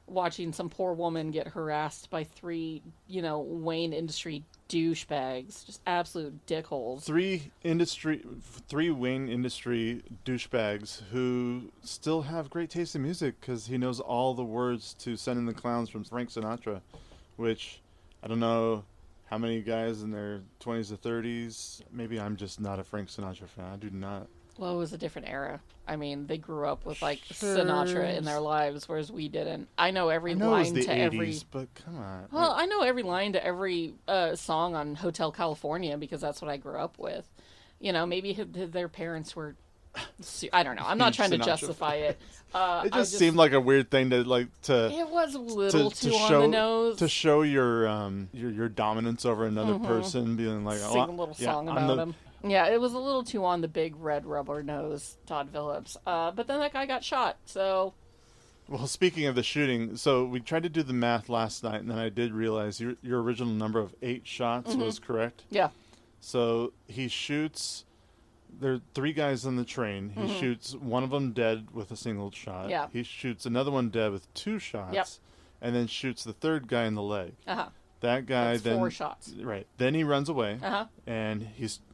[SPEAKER 8] watching some poor woman get harassed by three, Wayne Industry douchebags, just absolute dickholes.
[SPEAKER 7] Three Wayne Industry douchebags who still have great taste in music because he knows all the words to "Send in the Clowns" from Frank Sinatra, which I don't know how many guys in their 20s or 30s. Maybe I'm just not a Frank Sinatra fan. I do not.
[SPEAKER 8] Well, it was a different era. I mean, they grew up with like Sinatra in their lives, whereas we didn't. I know every line
[SPEAKER 7] it was the
[SPEAKER 8] to
[SPEAKER 7] 80s,
[SPEAKER 8] every.
[SPEAKER 7] But come on.
[SPEAKER 8] Well, I know every line to every song on Hotel California because that's what I grew up with. Maybe their parents were. I don't know. I'm not trying to justify it.
[SPEAKER 7] It just seemed like a weird thing to like to.
[SPEAKER 8] It was a little too
[SPEAKER 7] show,
[SPEAKER 8] on the nose
[SPEAKER 7] to show your dominance over another person, being like,
[SPEAKER 8] sing a little song about him. Yeah, it was a little too on the big red rubber nose, Todd Phillips. But then that guy got shot, so.
[SPEAKER 7] Well, speaking of the shooting, so we tried to do the math last night, and then I did realize your original number of 8 shots was correct.
[SPEAKER 8] Yeah.
[SPEAKER 7] So he shoots. There are 3 guys on the train. He shoots one of them dead with a single shot.
[SPEAKER 8] Yeah.
[SPEAKER 7] He shoots another one dead with 2 shots.
[SPEAKER 8] Yep.
[SPEAKER 7] And then shoots the third guy in the leg.
[SPEAKER 8] Uh-huh.
[SPEAKER 7] That guy
[SPEAKER 8] That's
[SPEAKER 7] then
[SPEAKER 8] 4 shots.
[SPEAKER 7] Right. Then he runs away.
[SPEAKER 8] Uh-huh.
[SPEAKER 7] And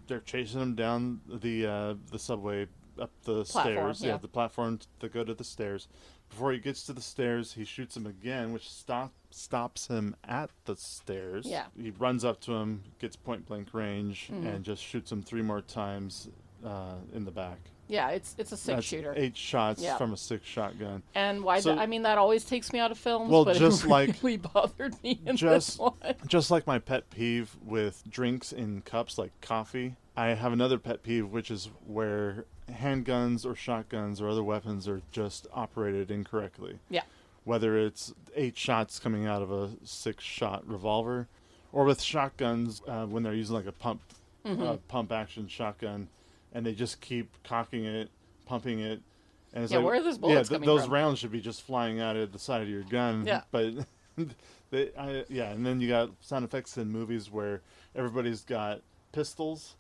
[SPEAKER 7] they're chasing him down the subway up the
[SPEAKER 8] Platform,
[SPEAKER 7] stairs. Yeah, the platform to go to the stairs. Before he gets to the stairs, he shoots him again, which stops him at the stairs.
[SPEAKER 8] Yeah.
[SPEAKER 7] He runs up to him, gets point blank range, and just shoots him 3 more times in the back.
[SPEAKER 8] Yeah, it's a 6-shooter.
[SPEAKER 7] 8 shots from a 6 shotgun.
[SPEAKER 8] And why? That always takes me out of films.
[SPEAKER 7] Well,
[SPEAKER 8] but
[SPEAKER 7] just
[SPEAKER 8] it
[SPEAKER 7] like
[SPEAKER 8] really bothered me in this one.
[SPEAKER 7] Just like my pet peeve with drinks in cups, like coffee, I have another pet peeve, which is where handguns or shotguns or other weapons are just operated incorrectly.
[SPEAKER 8] Yeah.
[SPEAKER 7] Whether it's 8 shots coming out of a 6-shot revolver, or with shotguns when they're using like a pump action shotgun. And they just keep cocking it pumping it. And it's
[SPEAKER 8] Yeah, where are those bullets coming
[SPEAKER 7] those
[SPEAKER 8] from?
[SPEAKER 7] rounds should be just flying out of the side of your gun.
[SPEAKER 8] Yeah.
[SPEAKER 7] But, and then you got sound effects in movies where everybody's got pistols,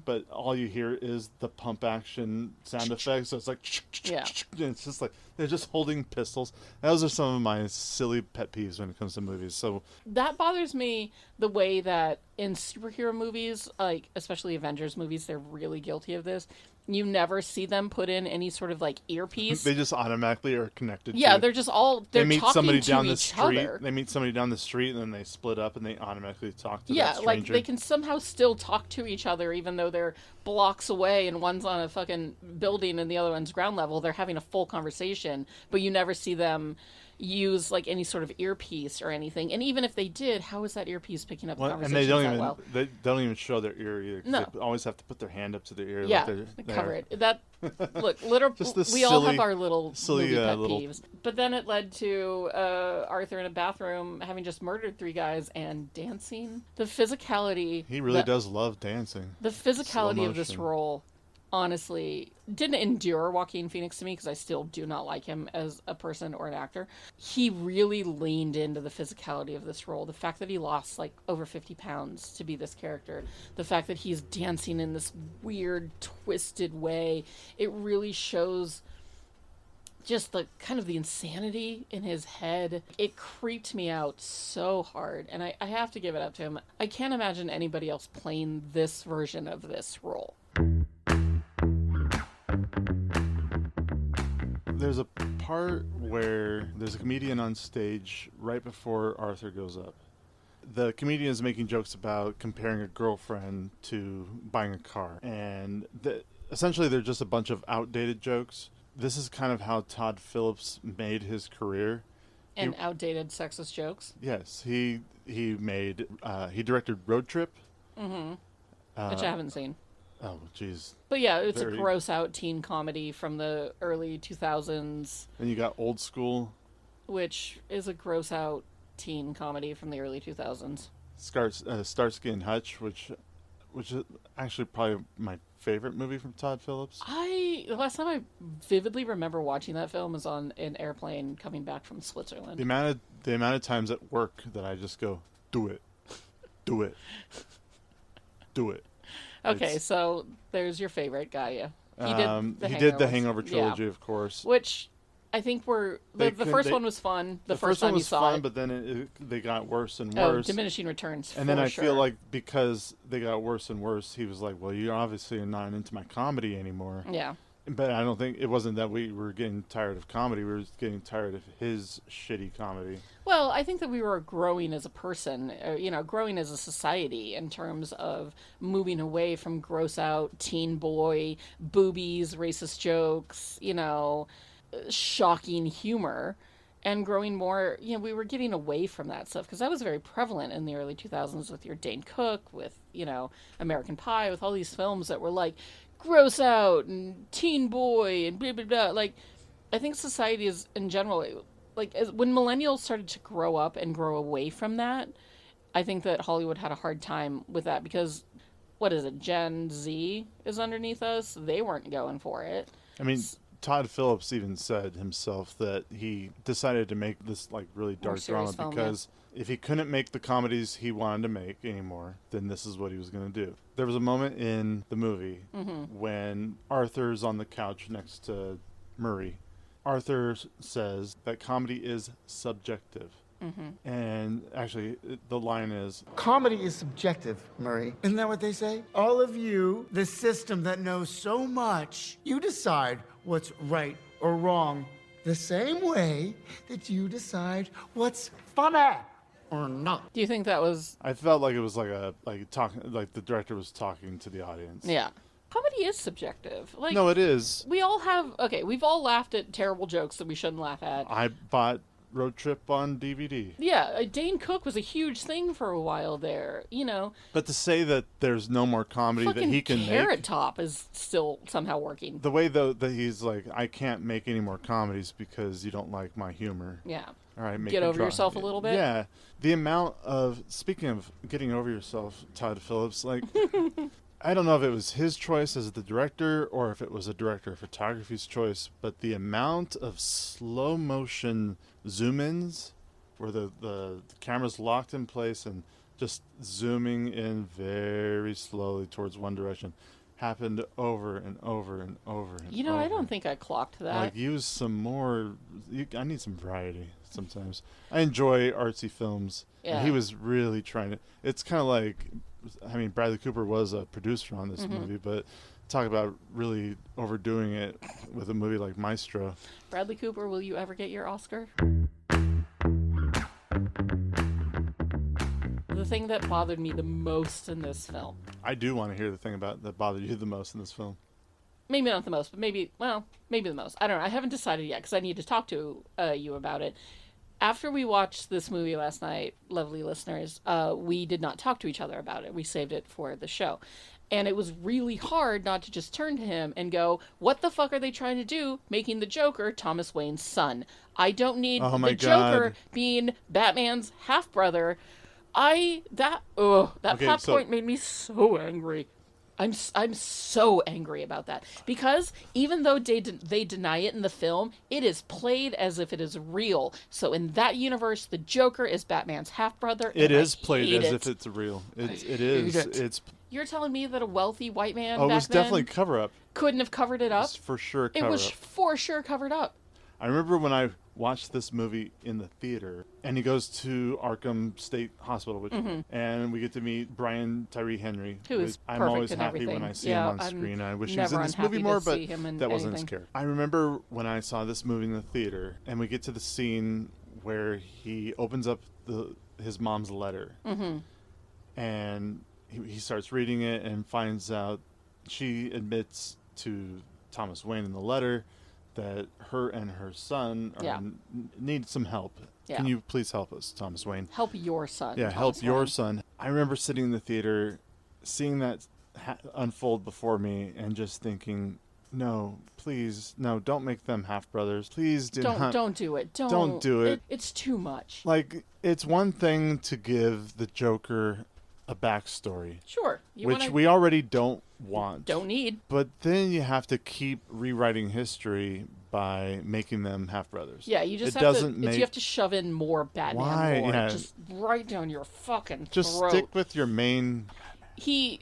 [SPEAKER 7] but all you hear is the pump action sound effects. So it's like,
[SPEAKER 8] Yeah.
[SPEAKER 7] and it's just like they're just holding pistols. Those are some of my silly pet peeves when it comes to movies. So
[SPEAKER 8] That bothers me the way that in superhero movies, like especially Avengers movies, they're really guilty of this. You never see them put in any sort of like earpiece.
[SPEAKER 7] they just automatically are connected.
[SPEAKER 8] Yeah,
[SPEAKER 7] to
[SPEAKER 8] they're just all they're
[SPEAKER 7] they meet
[SPEAKER 8] talking
[SPEAKER 7] somebody
[SPEAKER 8] to
[SPEAKER 7] down the
[SPEAKER 8] each
[SPEAKER 7] street.
[SPEAKER 8] other.
[SPEAKER 7] They meet somebody down the street, and then they split up, and they automatically talk to
[SPEAKER 8] Yeah,
[SPEAKER 7] that
[SPEAKER 8] like
[SPEAKER 7] stranger.
[SPEAKER 8] they can somehow still talk to each other even though they're blocks away and one's on a fucking building and the other one's ground level. They're having a full conversation, but you never see them use like any sort of earpiece or anything. And even if they did, how is that earpiece picking up the
[SPEAKER 7] and
[SPEAKER 8] conversation
[SPEAKER 7] they don't
[SPEAKER 8] that
[SPEAKER 7] even
[SPEAKER 8] well?
[SPEAKER 7] they don't even show their ear either. 'Cause
[SPEAKER 8] No.
[SPEAKER 7] They always have to put their hand up to their ear.
[SPEAKER 8] Yeah,
[SPEAKER 7] like they're
[SPEAKER 8] cover
[SPEAKER 7] there.
[SPEAKER 8] it. That look, literal.
[SPEAKER 7] Just this
[SPEAKER 8] we all have
[SPEAKER 7] silly-
[SPEAKER 8] our little
[SPEAKER 7] silly,
[SPEAKER 8] movie pet
[SPEAKER 7] little-
[SPEAKER 8] peeves. But then it led to Arthur in a bathroom having just murdered 3 guys and dancing. The physicality.
[SPEAKER 7] He really does love dancing.
[SPEAKER 8] The physicality of this
[SPEAKER 7] motion.
[SPEAKER 8] role, honestly, didn't endure Joaquin Phoenix to me because I still do not like him as a person or an actor. He really leaned into the physicality of this role. The fact that he lost like over 50 pounds to be this character, the fact that he's dancing in this weird, twisted way, it really shows just the kind of the insanity in his head. It creeped me out so hard, and I have to give it up to him. I can't imagine anybody else playing this version of this role.
[SPEAKER 7] There's a part where there's a comedian on stage right before Arthur goes up. The comedian is making jokes about comparing a girlfriend to buying a car. And essentially they're just a bunch of outdated jokes. This is kind of how Todd Phillips made his career.
[SPEAKER 8] And outdated sexist jokes.
[SPEAKER 7] Yes, he directed Road Trip.
[SPEAKER 8] Which I haven't seen.
[SPEAKER 7] Oh, jeez.
[SPEAKER 8] But yeah, it's
[SPEAKER 7] Very-
[SPEAKER 8] a gross out teen comedy from the early 2000s,
[SPEAKER 7] And you got Old School,
[SPEAKER 8] which is a gross out teen comedy from the early 2000s.
[SPEAKER 7] Starsky and Hutch, which is actually probably my favorite movie from Todd Phillips.
[SPEAKER 8] The last time I vividly remember watching that film was on an airplane coming back from Switzerland.
[SPEAKER 7] The amount of times at work that I just go, do it, do it, do it.
[SPEAKER 8] Okay,
[SPEAKER 7] It's-
[SPEAKER 8] so there's your favorite guy. Yeah,
[SPEAKER 7] He did the Hangover trilogy,
[SPEAKER 8] yeah.
[SPEAKER 7] of course.
[SPEAKER 8] Which I think the first one was fun. The first
[SPEAKER 7] one
[SPEAKER 8] time
[SPEAKER 7] was
[SPEAKER 8] you saw
[SPEAKER 7] fun,
[SPEAKER 8] it.
[SPEAKER 7] but then they got worse and
[SPEAKER 8] Oh,
[SPEAKER 7] worse.
[SPEAKER 8] diminishing returns.
[SPEAKER 7] And then I
[SPEAKER 8] sure.
[SPEAKER 7] feel like because they got worse and worse, he was like, "Well, you're obviously not into my comedy anymore."
[SPEAKER 8] Yeah.
[SPEAKER 7] But I don't think it wasn't that we were getting tired of comedy. We were just getting tired of his shitty comedy.
[SPEAKER 8] Well, I think that we were growing as a person, growing as a society in terms of moving away from gross out teen boy, boobies, racist jokes, shocking humor, and growing more, we were getting away from that stuff because that was very prevalent in the early 2000s with your Dane Cook, with, American Pie, with all these films that were like gross out and teen boy and blah, blah, blah. Like, I think society is, in general, when millennials started to grow up and grow away from that, I think that Hollywood had a hard time with that because, what is it, Gen Z is underneath us? They weren't going for it.
[SPEAKER 7] I mean, Todd Phillips even said himself that he decided to make this really dark drama
[SPEAKER 8] serious film,
[SPEAKER 7] because if he couldn't make the comedies he wanted to make anymore, then this is what he was going to do. There was a moment in the movie when Arthur's on the couch next to Murray. Arthur says that comedy is subjective. And actually, the line is,
[SPEAKER 9] Comedy is subjective, Murray. Isn't that what they say? All of you, the system that knows so much, you decide what's right or wrong the same way that you decide what's funny or not.
[SPEAKER 8] Do you think that was...
[SPEAKER 7] I felt like it was like the director was talking to the audience.
[SPEAKER 8] Yeah. Comedy is subjective.
[SPEAKER 7] No, it is.
[SPEAKER 8] We've all laughed at terrible jokes that we shouldn't laugh at.
[SPEAKER 7] I bought Road Trip on DVD.
[SPEAKER 8] Yeah, Dane Cook was a huge thing for a while there,
[SPEAKER 7] But to say that there's no more comedy that
[SPEAKER 8] Fucking
[SPEAKER 7] he can
[SPEAKER 8] Carrot
[SPEAKER 7] make,
[SPEAKER 8] Top is still somehow working.
[SPEAKER 7] the way though that he's like, I can't make any more comedies because you don't like my humor.
[SPEAKER 8] Yeah.
[SPEAKER 7] All right,
[SPEAKER 8] Get over yourself a little bit?
[SPEAKER 7] Yeah, the amount of speaking of getting over yourself, Todd Phillips, I don't know if it was his choice as the director or if it was a director of photography's choice, but the amount of slow motion zoom-ins where the camera's locked in place and just zooming in very slowly towards one direction happened over and over and over and
[SPEAKER 8] You know,
[SPEAKER 7] over.
[SPEAKER 8] I don't think I clocked that.
[SPEAKER 7] Like, use some more... I need some variety sometimes. I enjoy artsy films.
[SPEAKER 8] Yeah.
[SPEAKER 7] And he was really trying to... It's kind of like... I mean, Bradley Cooper was a producer on this movie, but talk about really overdoing it with a movie like Maestro.
[SPEAKER 8] Bradley Cooper, will you ever get your Oscar? The thing that bothered me the most in this film,
[SPEAKER 7] I do want to hear the thing about that bothered you the most in this film.
[SPEAKER 8] maybe not the most, but maybe the most. I don't know. I haven't decided yet because I need to talk to you about it. After we watched this movie last night, lovely listeners, we did not talk to each other about it. We saved it for the show. And it was really hard not to just turn to him and go, what the fuck are they trying to do making the Joker Thomas Wayne's son? I don't need the Joker being Batman's half-brother. That plot point made me so angry. I'm so angry about that because even though they deny it in the film, it is played as if it is real. So in that universe, the Joker is Batman's half brother.
[SPEAKER 7] It is played as if it's real. It is. It's.
[SPEAKER 8] You're telling me that a wealthy white man
[SPEAKER 7] Oh, it
[SPEAKER 8] back
[SPEAKER 7] was
[SPEAKER 8] then
[SPEAKER 7] definitely cover up.
[SPEAKER 8] couldn't have covered it up?
[SPEAKER 7] It's for sure cover
[SPEAKER 8] It was
[SPEAKER 7] up.
[SPEAKER 8] for sure covered up.
[SPEAKER 7] I remember when I watched this movie in the theater, and he goes to Arkham State Hospital, and we get to meet Brian Tyree Henry.
[SPEAKER 8] Who is
[SPEAKER 7] I'm
[SPEAKER 8] perfect
[SPEAKER 7] always
[SPEAKER 8] in
[SPEAKER 7] happy
[SPEAKER 8] everything.
[SPEAKER 7] when I see
[SPEAKER 8] Yeah,
[SPEAKER 7] him on
[SPEAKER 8] I'm
[SPEAKER 7] screen. I wish he was
[SPEAKER 8] never
[SPEAKER 7] in this
[SPEAKER 8] unhappy
[SPEAKER 7] movie
[SPEAKER 8] to
[SPEAKER 7] more, but
[SPEAKER 8] see him in
[SPEAKER 7] that wasn't his
[SPEAKER 8] anything.
[SPEAKER 7] character. I remember when I saw this movie in the theater, and we get to the scene where he opens up his mom's letter, and he starts reading it and finds out she admits to Thomas Wayne in the letter that her and her son need some help.
[SPEAKER 8] Yeah.
[SPEAKER 7] Can you please help us, Thomas Wayne?
[SPEAKER 8] Help your son.
[SPEAKER 7] Yeah,
[SPEAKER 8] Thomas
[SPEAKER 7] help your
[SPEAKER 8] Wayne.
[SPEAKER 7] son. I remember sitting in the theater, seeing that unfold before me, and just thinking, no, please, no, don't make them half brothers. Please do not.
[SPEAKER 8] Don't do it.
[SPEAKER 7] Don't do it.
[SPEAKER 8] It's too much.
[SPEAKER 7] Like, it's one thing to give the Joker a backstory,
[SPEAKER 8] Sure.
[SPEAKER 7] which we already don't want.
[SPEAKER 8] Don't need.
[SPEAKER 7] But then you have to keep rewriting history by making them half brothers.
[SPEAKER 8] Yeah, you just you have to shove in more Batman lore.
[SPEAKER 7] Yeah.
[SPEAKER 8] Just right down your fucking
[SPEAKER 7] Just
[SPEAKER 8] throat.
[SPEAKER 7] stick with your main.
[SPEAKER 8] He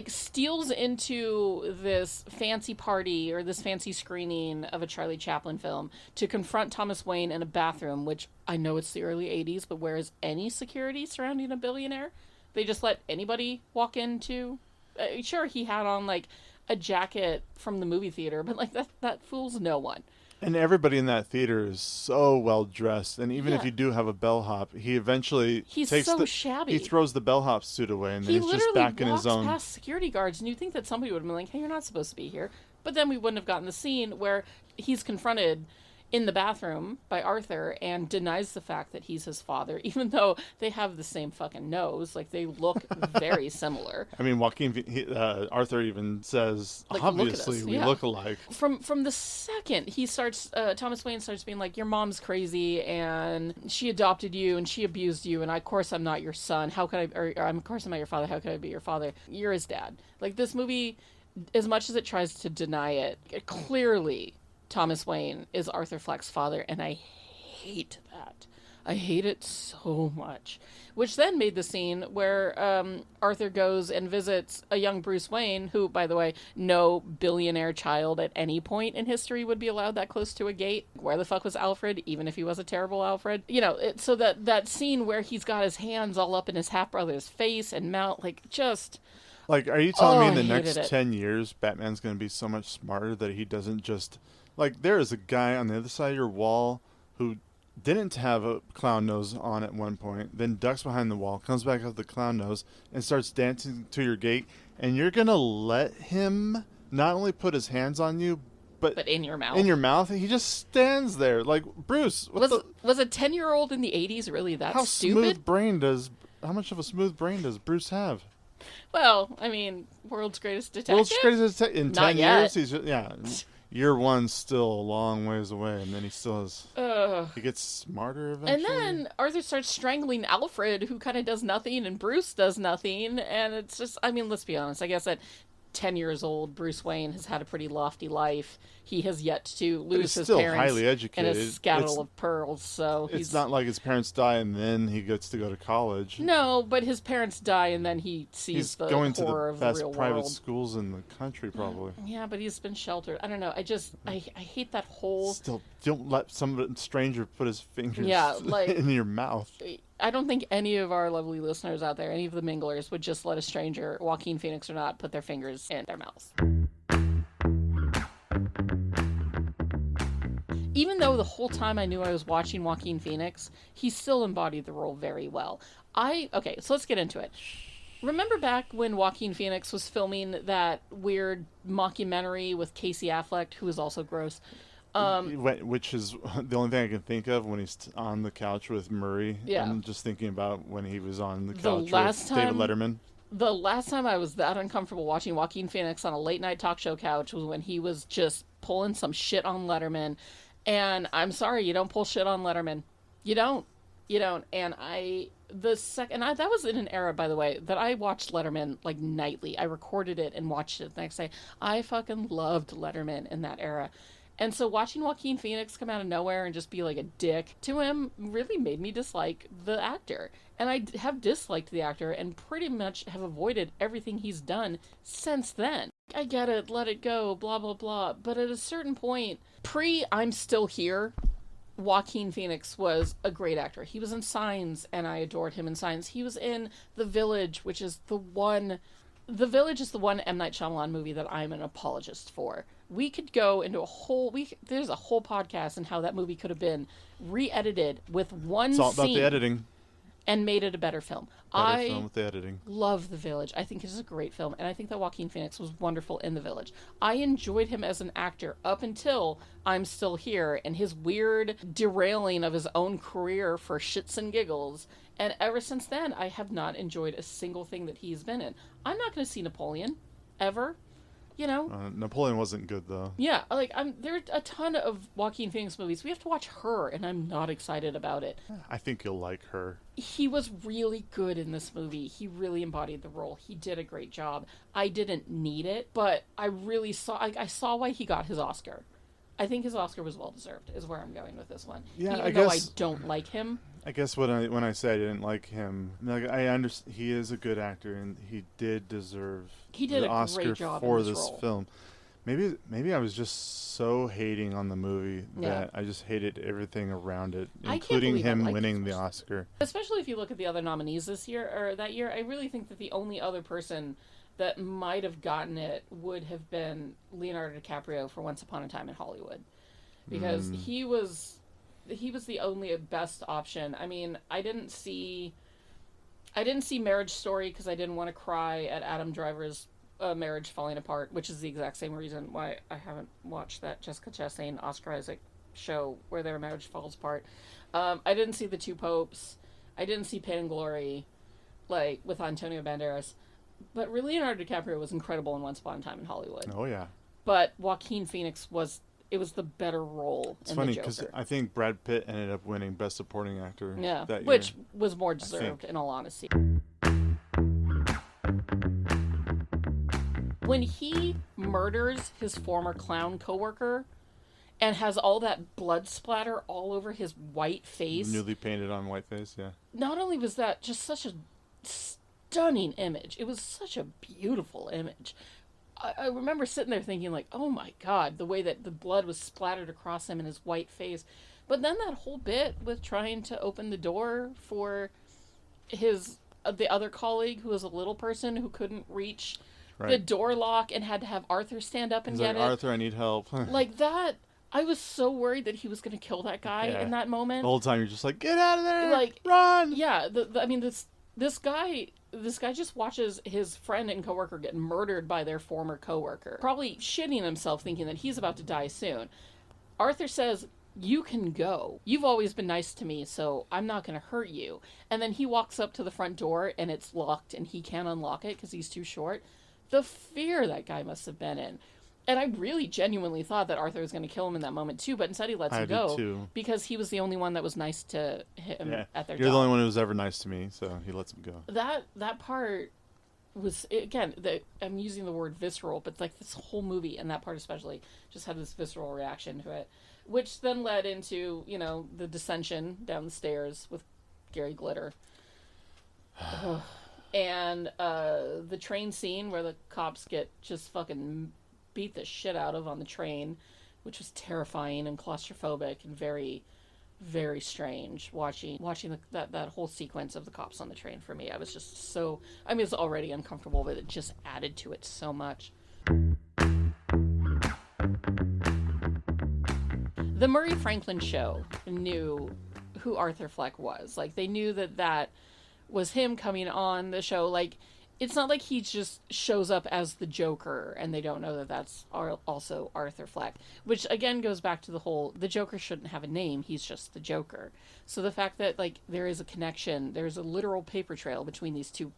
[SPEAKER 8] steals into this fancy party or this fancy screening of a Charlie Chaplin film to confront Thomas Wayne in a bathroom, which I know it's the early 80s, but where is any security surrounding a billionaire? They just let anybody walk into. Sure, he had on a jacket from the movie theater, but that fools no one.
[SPEAKER 7] And everybody in that theater is so well dressed, and even if you do have a bellhop, he eventually
[SPEAKER 8] shabby.
[SPEAKER 7] He throws the bellhop suit away, and then he's just back in his own.
[SPEAKER 8] He literally walks past security guards, and you'd think that somebody would have been like, "Hey, you're not supposed to be here." But then we wouldn't have gotten the scene where he's confronted in the bathroom by Arthur and denies the fact that he's his father, even though they have the same fucking nose. Like, they look very similar.
[SPEAKER 7] I mean, Arthur even says, obviously, we look alike.
[SPEAKER 8] From the second he starts, Thomas Wayne starts being like, your mom's crazy, and she adopted you, and she abused you, and of course I'm not your son. How could I, or of course I'm not your father. How could I be your father? You're his dad. Like, this movie, as much as it tries to deny it, clearly Thomas Wayne is Arthur Fleck's father, and I hate that. I hate it so much. Which then made the scene where Arthur goes and visits a young Bruce Wayne, who, by the way, no billionaire child at any point in history would be allowed that close to a gate. Where the fuck was Alfred, even if he was a terrible Alfred? You know, so that scene where he's got his hands all up in his half-brother's face and mouth,
[SPEAKER 7] Like, are you telling me in the next 10 years, Batman's going to be so much smarter that he doesn't just... Like, there is a guy on the other side of your wall who didn't have a clown nose on at one point, then ducks behind the wall, comes back up the clown nose, and starts dancing to your gate, and you're going to let him not only put his hands on you, but
[SPEAKER 8] in your mouth.
[SPEAKER 7] In your mouth? He just stands there. Like, Bruce,
[SPEAKER 8] was a 10-year-old in the 80s really that stupid?
[SPEAKER 7] How much of a smooth brain does Bruce have?
[SPEAKER 8] Well, I mean, world's greatest detective?
[SPEAKER 7] World's greatest detective. In 10 years, year one's still a long ways away, and then he still has... he gets smarter eventually.
[SPEAKER 8] And then Arthur starts strangling Alfred, who kind of does nothing, and Bruce does nothing, and it's just, I mean, let's be honest, I guess at 10 years old, Bruce Wayne has had a pretty lofty life. He has yet to lose his
[SPEAKER 7] still
[SPEAKER 8] parents
[SPEAKER 7] highly educated.
[SPEAKER 8] in a scattle of pearls, so
[SPEAKER 7] It's not like his parents die and then he gets to go to college.
[SPEAKER 8] No, but his parents die, and then he sees
[SPEAKER 7] He's
[SPEAKER 8] the
[SPEAKER 7] going to
[SPEAKER 8] horror
[SPEAKER 7] the
[SPEAKER 8] of the
[SPEAKER 7] best
[SPEAKER 8] real
[SPEAKER 7] private
[SPEAKER 8] world.
[SPEAKER 7] schools in the country, probably.
[SPEAKER 8] Yeah, but he's been sheltered. I don't know. I hate that whole...
[SPEAKER 7] Still, don't let some stranger put his fingers
[SPEAKER 8] like,
[SPEAKER 7] in your mouth.
[SPEAKER 8] I don't think any of our lovely listeners out there, any of the minglers, would just let a stranger, Joaquin Phoenix or not, put their fingers in their mouths. Even though the whole time I knew I was watching Joaquin Phoenix, he still embodied the role very well. Okay, so let's get into it. Remember back when Joaquin Phoenix was filming that weird mockumentary with Casey Affleck, who was also gross?
[SPEAKER 7] Which is the only thing I can think of when he's on the couch with Murray.
[SPEAKER 8] Yeah.
[SPEAKER 7] I'm just thinking about when he was on the couch with
[SPEAKER 8] time
[SPEAKER 7] David Letterman.
[SPEAKER 8] The last time I was that uncomfortable watching Joaquin Phoenix on a late night talk show couch was when he was just pulling some shit on Letterman. And I'm sorry, you don't pull shit on Letterman. You don't. And that was in an era, by the way, that I watched Letterman like nightly. I recorded it and watched it the next day. I fucking loved Letterman in that era. And so watching Joaquin Phoenix come out of nowhere and just be like a dick to him really made me dislike the actor. And I have disliked the actor and pretty much have avoided everything he's done since then. I get it, let it go, blah, blah, blah. But at a certain point, I'm Still Here, Joaquin Phoenix was a great actor. He was in Signs, and I adored him in Signs. He was in The Village, which is the one M. Night Shyamalan movie that I'm an apologist for. We could go into there's a whole podcast on how that movie could have been re-edited with one scene.
[SPEAKER 7] It's all about the editing.
[SPEAKER 8] And made it a better film.
[SPEAKER 7] Film with the editing.
[SPEAKER 8] Love The Village. I think it is a great film, and I think that Joaquin Phoenix was wonderful in The Village. I enjoyed him as an actor up until I'm Still Here and his weird derailing of his own career for shits and giggles. And ever since then, I have not enjoyed a single thing that he's been in. I'm not going to see Napoleon, ever.
[SPEAKER 7] Napoleon wasn't good, though.
[SPEAKER 8] Yeah, there are a ton of Joaquin Phoenix movies. We have to watch Her, and I'm not excited about it.
[SPEAKER 7] I think you'll like Her.
[SPEAKER 8] He was really good in this movie. He really embodied the role. He did a great job. I didn't need it, but I saw why he got his Oscar. I think his Oscar was well-deserved, is where I'm going with this one.
[SPEAKER 7] Yeah,
[SPEAKER 8] Even though I don't like him.
[SPEAKER 7] I guess when I say I didn't like him, I understand he is a good actor and he did deserve the Oscar for this film. Maybe I was just so hating on the movie that I just hated everything around it, including him winning the Oscar.
[SPEAKER 8] Especially if you look at the other nominees that year, I really think that the only other person that might have gotten it would have been Leonardo DiCaprio for Once Upon a Time in Hollywood, because he was the only best option. I mean, I didn't see Marriage Story because I didn't want to cry at Adam Driver's marriage falling apart, which is the exact same reason why I haven't watched that Jessica Chastain, Oscar Isaac show where their marriage falls apart. I didn't see The Two Popes. I didn't see Pain and Glory, with Antonio Banderas. But Leonardo DiCaprio was incredible in Once Upon a Time in Hollywood.
[SPEAKER 7] Oh, yeah.
[SPEAKER 8] But Joaquin Phoenix was the better role
[SPEAKER 7] it's
[SPEAKER 8] in
[SPEAKER 7] funny
[SPEAKER 8] The Joker.
[SPEAKER 7] because I think Brad Pitt ended up winning Best Supporting Actor that year.
[SPEAKER 8] Which was more deserved, in all honesty. When he murders his former clown coworker and has all that blood splatter all over his white face.
[SPEAKER 7] Newly painted on white face, yeah.
[SPEAKER 8] Not only was that just such a stunning image, it was such a beautiful image. I remember sitting there thinking, oh my God, the way that the blood was splattered across him in his white face. But then that whole bit with trying to open the door for the other colleague who was a little person who couldn't reach the door lock and had to have Arthur stand up and get it.
[SPEAKER 7] Arthur, I need help.
[SPEAKER 8] Like that, I was so worried that he was going to kill that guy in that moment.
[SPEAKER 7] The whole time you're just like, get out of there, run!
[SPEAKER 8] Yeah, this guy just watches his friend and coworker get murdered by their former coworker, probably shitting himself thinking that he's about to die soon. Arthur says, "You can go. You've always been nice to me, so I'm not going to hurt you." And then he walks up to the front door and it's locked and he can't unlock it because he's too short. The fear that guy must have been in. And I really genuinely thought that Arthur was going to kill him in that moment too, but instead he lets him go
[SPEAKER 7] too.
[SPEAKER 8] because he was the only one that was nice to him at their
[SPEAKER 7] You're
[SPEAKER 8] job.
[SPEAKER 7] the only one who was ever nice to me, so he lets him go.
[SPEAKER 8] That part was, again, I'm using the word visceral, but like this whole movie, and that part especially, just had this visceral reaction to it, which then led into, you know, the dissension down the stairs with Gary Glitter. And the train scene where the cops get just fucking beat the shit out of on the train, which was terrifying and claustrophobic and very, very strange watching that whole sequence of the cops on the train. For me, I was just so, I mean, it's already uncomfortable, but it just added to it so much. The Murray Franklin show knew who Arthur Fleck was. Like, they knew that was him coming on the show. Like, it's not like he just shows up as the Joker and they don't know that that's also Arthur Fleck, which again goes back to the Joker shouldn't have a name, he's just the Joker. So the fact that, like, there is a connection, there's a literal paper trail between these two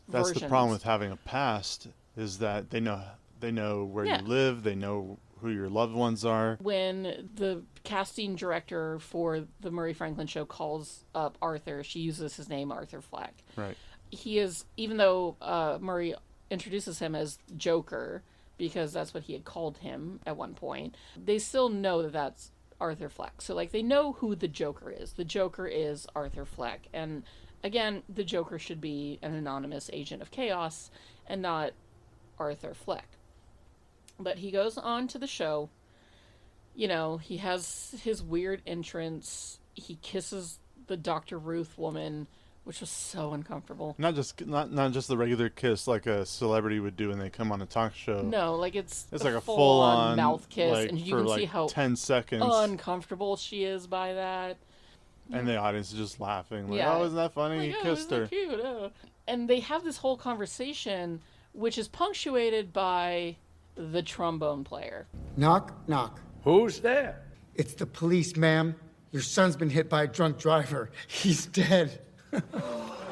[SPEAKER 8] versions.
[SPEAKER 7] That's the problem with having a past, is that they know where you live, they know who your loved ones are. When
[SPEAKER 8] the casting director for the Murray Franklin show calls up Arthur, she uses his name, Arthur Fleck.
[SPEAKER 7] Right.
[SPEAKER 8] He is, even though Murray introduces him as Joker, because that's what he had called him at one point, they still know that that's Arthur Fleck. So, like, they know who the Joker is. The Joker is Arthur Fleck. And, again, the Joker should be an anonymous agent of chaos and not Arthur Fleck. But he goes on to the show. You know, he has his weird entrance. He kisses the Dr. Ruth woman, which was so uncomfortable.
[SPEAKER 7] Not just the regular kiss like a celebrity would do when they come on a talk show.
[SPEAKER 8] No, like it's
[SPEAKER 7] like a
[SPEAKER 8] full-on mouth kiss,
[SPEAKER 7] like,
[SPEAKER 8] and you can see how
[SPEAKER 7] 10 seconds
[SPEAKER 8] uncomfortable she is by that.
[SPEAKER 7] And the audience is just laughing, like, "Oh, isn't that funny? He kissed her."
[SPEAKER 8] Cute, And they have this whole conversation, which is punctuated by the trombone player.
[SPEAKER 9] Knock, knock.
[SPEAKER 6] Who's there?
[SPEAKER 9] It's the police, ma'am. Your son's been hit by a drunk driver. He's dead.
[SPEAKER 10] Oh,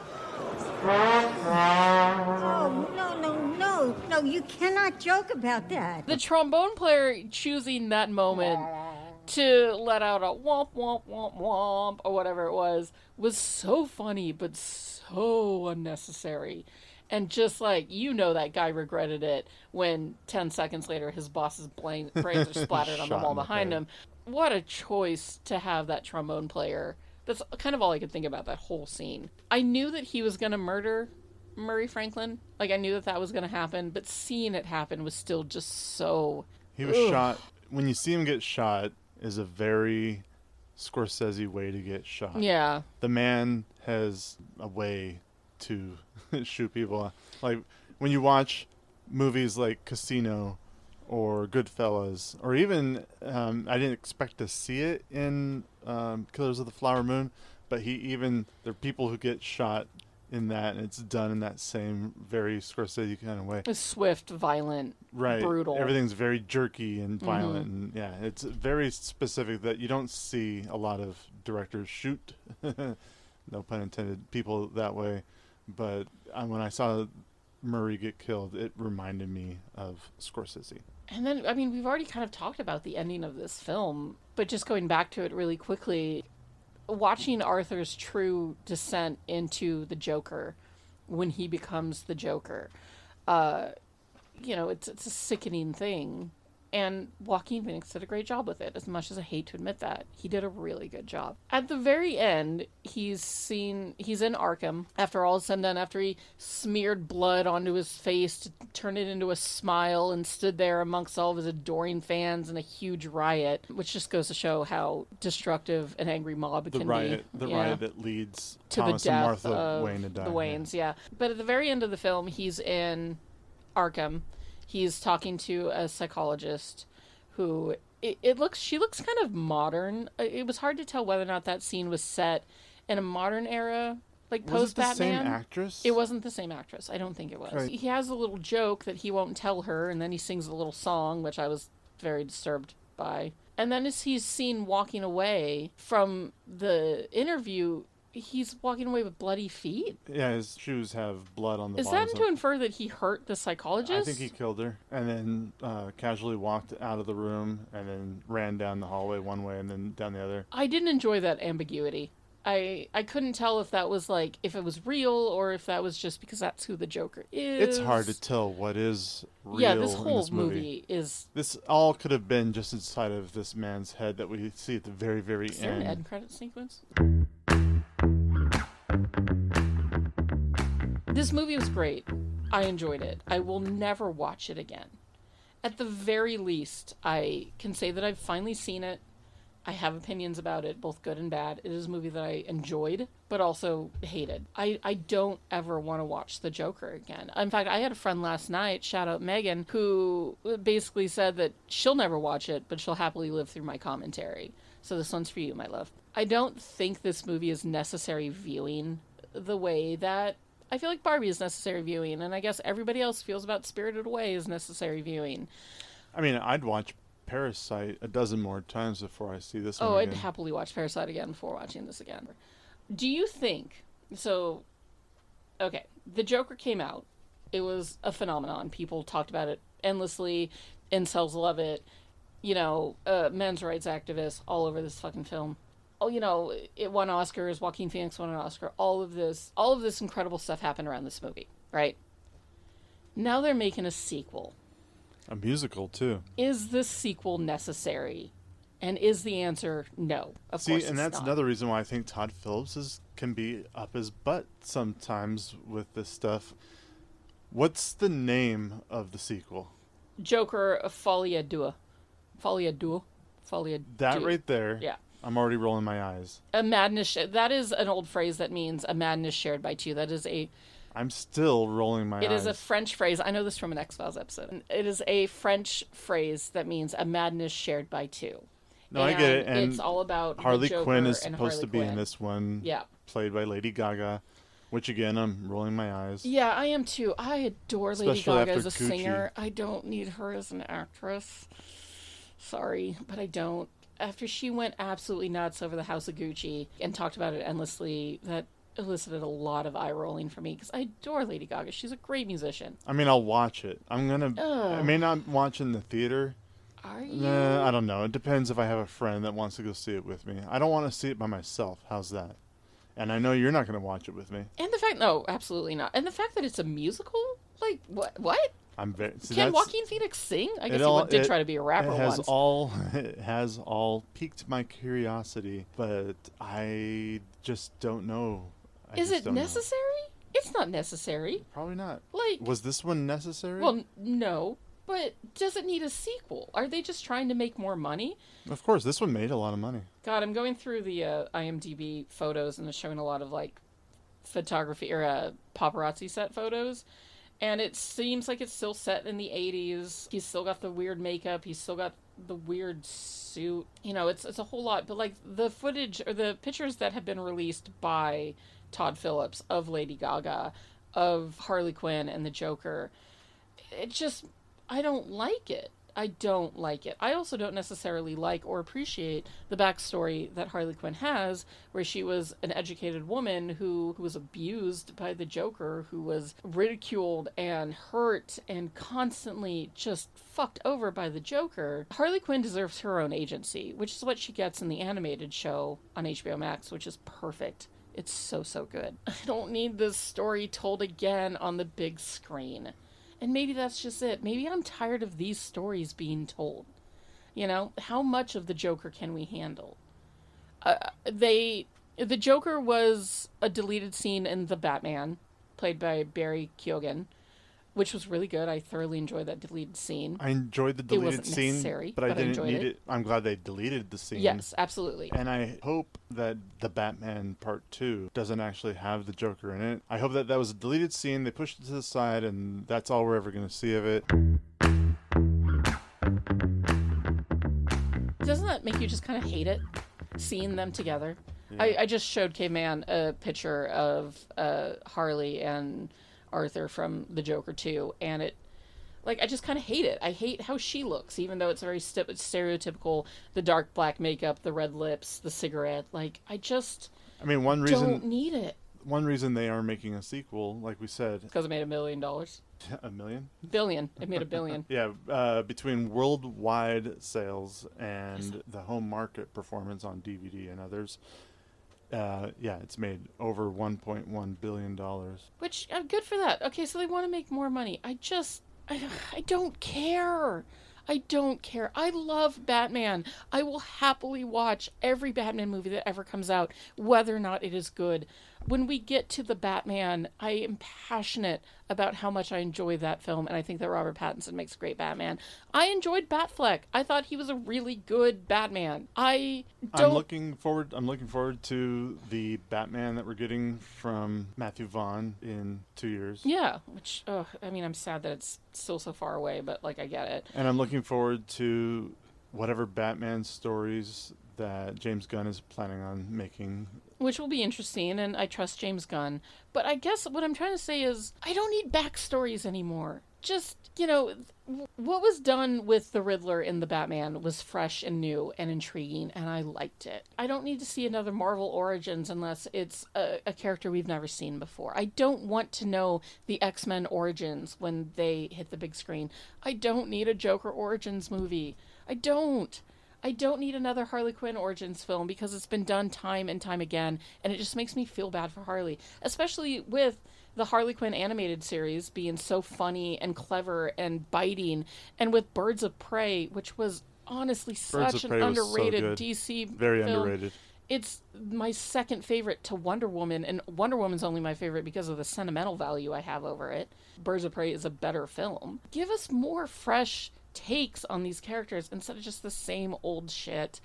[SPEAKER 10] no, you cannot joke about that.
[SPEAKER 8] The trombone player choosing that moment to let out a womp, womp, womp, womp, or whatever it was so funny, but so unnecessary. And just like, you know, that guy regretted it when 10 seconds later his boss's brains are splattered on the wall behind him. What a choice to have that trombone player. That's kind of all I could think about that whole scene. I knew that he was going to murder Murray Franklin. Like, I knew that was going to happen, but seeing it happen was still just so...
[SPEAKER 7] He was shot. When you see him get shot, is a very Scorsese way to get shot.
[SPEAKER 8] Yeah.
[SPEAKER 7] The man has a way to shoot people. Like, when you watch movies like Casino or Goodfellas, or even I didn't expect to see it in Killers of the Flower Moon, but there are people who get shot in that, and it's done in that same very Scorsese kind of way.
[SPEAKER 8] It's swift, violent, brutal.
[SPEAKER 7] Everything's very jerky and violent, and it's very specific that you don't see a lot of directors shoot, no pun intended, people that way. But when I saw Murray get killed, it reminded me of Scorsese.
[SPEAKER 8] And then, I mean, we've already kind of talked about the ending of this film, but just going back to it really quickly, watching Arthur's true descent into the Joker when he becomes the Joker, you know, it's a sickening thing. And Joaquin Phoenix did a great job with it, as much as I hate to admit that. He did a really good job. At the very end, he's in Arkham, after all is said and done, after he smeared blood onto his face to turn it into a smile and stood there amongst all of his adoring fans in a huge riot, which just goes to show how destructive an angry mob can be.
[SPEAKER 7] The riot that leads
[SPEAKER 8] to
[SPEAKER 7] Thomas
[SPEAKER 8] the death
[SPEAKER 7] and Martha
[SPEAKER 8] of
[SPEAKER 7] Wayne to die.
[SPEAKER 8] The Waynes, yeah. But at the very end of the film, he's in Arkham. He's talking to a psychologist who she looks kind of modern. It was hard to tell whether or not that scene was set in a modern era, like post-Batman.
[SPEAKER 7] Was it the same actress?
[SPEAKER 8] It wasn't the same actress. I don't think it was. Right. He has a little joke that he won't tell her, and then he sings a little song, which I was very disturbed by. And then as he's seen walking away from the interview, He's walking away with bloody feet?
[SPEAKER 7] Yeah, his shoes have blood on the
[SPEAKER 8] Is
[SPEAKER 7] bottoms.
[SPEAKER 8] that to infer that he hurt the psychologist?
[SPEAKER 7] I think he killed her and then casually walked out of the room and then ran down the hallway one way and then down the other.
[SPEAKER 8] I didn't enjoy that ambiguity. I couldn't tell if that was like, if it was real or if that was just because that's who the Joker is.
[SPEAKER 7] It's hard to tell what is real.
[SPEAKER 8] Yeah, this whole
[SPEAKER 7] in this
[SPEAKER 8] movie is...
[SPEAKER 7] This all could have been just inside of this man's head that we see at the very, very
[SPEAKER 8] Is there
[SPEAKER 7] end.
[SPEAKER 8] an end credit sequence? This movie was great. I enjoyed it. I will never watch it again. At the very least, I can say that I've finally seen it. I have opinions about it, both good and bad. It is a movie that I enjoyed, but also hated. I don't ever want to watch The Joker again. In fact, I had a friend last night, shout out Megan, who basically said that she'll never watch it, but she'll happily live through my commentary. So this one's for you, my love. I don't think this movie is necessary viewing the way that I feel like Barbie is necessary viewing, and I guess everybody else feels about Spirited Away is necessary viewing.
[SPEAKER 7] I mean, I'd watch Parasite a dozen more times before I see this one
[SPEAKER 8] I'd
[SPEAKER 7] again.
[SPEAKER 8] happily watch Parasite again before watching this again. Do you think... So, okay, The Joker came out. It was a phenomenon. People talked about it endlessly. Incels love it. You know, men's rights activists all over this fucking film. Oh, you know, it won Oscars. Joaquin Phoenix won an Oscar. All of this incredible stuff happened around this movie, right? Now they're making a sequel.
[SPEAKER 7] A musical, too.
[SPEAKER 8] Is this sequel necessary? And is the answer no? Of course
[SPEAKER 7] and
[SPEAKER 8] it's
[SPEAKER 7] that's
[SPEAKER 8] not.
[SPEAKER 7] another reason why I think Todd Phillips can be up his butt sometimes with this stuff. What's the name of the sequel?
[SPEAKER 8] Joker Folie à Deux. Folie à Deux? Folie à
[SPEAKER 7] That
[SPEAKER 8] Deux.
[SPEAKER 7] right there.
[SPEAKER 8] Yeah.
[SPEAKER 7] I'm already rolling my eyes.
[SPEAKER 8] A madness... That is an old phrase that means a madness shared by two. That is a...
[SPEAKER 7] I'm still rolling my eyes.
[SPEAKER 8] It is a French phrase. I know this from an X-Files episode. It is a French phrase that means a madness shared by two.
[SPEAKER 7] No, I get it. And
[SPEAKER 8] it's all about
[SPEAKER 7] Harley
[SPEAKER 8] the Joker
[SPEAKER 7] Quinn is
[SPEAKER 8] and
[SPEAKER 7] supposed
[SPEAKER 8] Harley
[SPEAKER 7] to be
[SPEAKER 8] Quinn.
[SPEAKER 7] in this one.
[SPEAKER 8] Yeah.
[SPEAKER 7] Played by Lady Gaga, which again, I'm rolling my eyes.
[SPEAKER 8] Yeah, I am too. I adore Lady
[SPEAKER 7] Especially
[SPEAKER 8] Gaga as a
[SPEAKER 7] after Gucci.
[SPEAKER 8] singer. I don't need her as an actress. Sorry, but I don't. After she went absolutely nuts over the House of Gucci and talked about it endlessly, that elicited a lot of eye rolling for me because I adore Lady Gaga. She's a great musician.
[SPEAKER 7] I mean, I'll watch it. I may not watch in the theater.
[SPEAKER 8] Are you?
[SPEAKER 7] Nah, I don't know. It depends if I have a friend that wants to go see it with me. I don't want to see it by myself. How's that? And I know you're not going to watch it with me.
[SPEAKER 8] And the fact, no, absolutely not. And the fact that it's a musical, like what?
[SPEAKER 7] I'm very.
[SPEAKER 8] Can Joaquin Phoenix sing? I guess he did try to be a rapper once.
[SPEAKER 7] It has all piqued my curiosity, but I just don't know.
[SPEAKER 8] Is it necessary? It's not necessary.
[SPEAKER 7] Probably not.
[SPEAKER 8] Like,
[SPEAKER 7] was this one necessary?
[SPEAKER 8] Well, no. But does it need a sequel? Are they just trying to make more money?
[SPEAKER 7] Of course, this one made a lot of money.
[SPEAKER 8] God, I'm going through the IMDb photos and it's showing a lot of like photography or paparazzi set photos. And it seems like it's still set in the 80s. He's still got the weird makeup. He's still got the weird suit. You know, it's a whole lot. But like the footage or the pictures that have been released by Todd Phillips of Lady Gaga, of Harley Quinn and the Joker, it just... I don't like it. I don't like it. I also don't necessarily like or appreciate the backstory that Harley Quinn has, where she was an educated woman who was abused by the Joker, who was ridiculed and hurt and constantly just fucked over by the Joker. Harley Quinn deserves her own agency, which is what she gets in the animated show on HBO Max, which is perfect. It's so, so good. I don't need this story told again on the big screen. And maybe that's just it. Maybe I'm tired of these stories being told. You know, how much of the Joker can we handle? The Joker was a deleted scene in The Batman, played by Barry Keoghan, which was really good. I thoroughly enjoyed that deleted scene.
[SPEAKER 7] I enjoyed the deleted scene, but I didn't need it. I'm glad they deleted the scene.
[SPEAKER 8] Yes, absolutely.
[SPEAKER 7] And I hope that the Batman Part 2 doesn't actually have the Joker in it. I hope that was a deleted scene, they pushed it to the side, and that's all we're ever going to see of it.
[SPEAKER 8] Doesn't that make you just kind of hate it, seeing them together? Yeah. I just showed Caveman a picture of Harley and Arthur from the Joker 2, and it, like, I just kind of hate it. I hate how she looks, even though it's very stereotypical, the dark black makeup, the red lips, the cigarette. Like, I just,
[SPEAKER 7] I mean, one
[SPEAKER 8] don't need it.
[SPEAKER 7] One reason they are making a sequel, like we said,
[SPEAKER 8] Because it made $1 million.
[SPEAKER 7] $1 million?
[SPEAKER 8] Billion. It made $1 billion.
[SPEAKER 7] Yeah, between worldwide sales and the home market performance on DVD and others, it's made over $1.1 billion.
[SPEAKER 8] Which, good for that. Okay, so they want to make more money. I don't care. I don't care. I love Batman. I will happily watch every Batman movie that ever comes out, whether or not it is good. When we get to the Batman, I am passionate about how much I enjoy that film, and I think that Robert Pattinson makes a great Batman. I enjoyed Batfleck. I thought he was a really good Batman. I'm
[SPEAKER 7] looking forward to the Batman that we're getting from Matthew Vaughn in 2 years.
[SPEAKER 8] Yeah, which, I'm sad that it's still so far away, but, I get it.
[SPEAKER 7] And I'm looking forward to whatever Batman stories that James Gunn is planning on making.
[SPEAKER 8] Which will be interesting, and I trust James Gunn. But I guess what I'm trying to say is, I don't need backstories anymore. Just, what was done with the Riddler in the Batman was fresh and new and intriguing, and I liked it. I don't need to see another Marvel Origins unless it's a character we've never seen before. I don't want to know the X-Men Origins when they hit the big screen. I don't need a Joker Origins movie. I don't need another Harley Quinn Origins film because it's been done time and time again, and it just makes me feel bad for Harley, especially with the Harley Quinn animated series being so funny and clever and biting, and with Birds of Prey, which was honestly such an underrated DC
[SPEAKER 7] Very
[SPEAKER 8] film.
[SPEAKER 7] underrated.
[SPEAKER 8] It's my second favorite to Wonder Woman, and Wonder Woman's only my favorite because of the sentimental value I have over it. Birds of Prey is a better film. Give us more fresh takes on these characters instead of just the same old shit.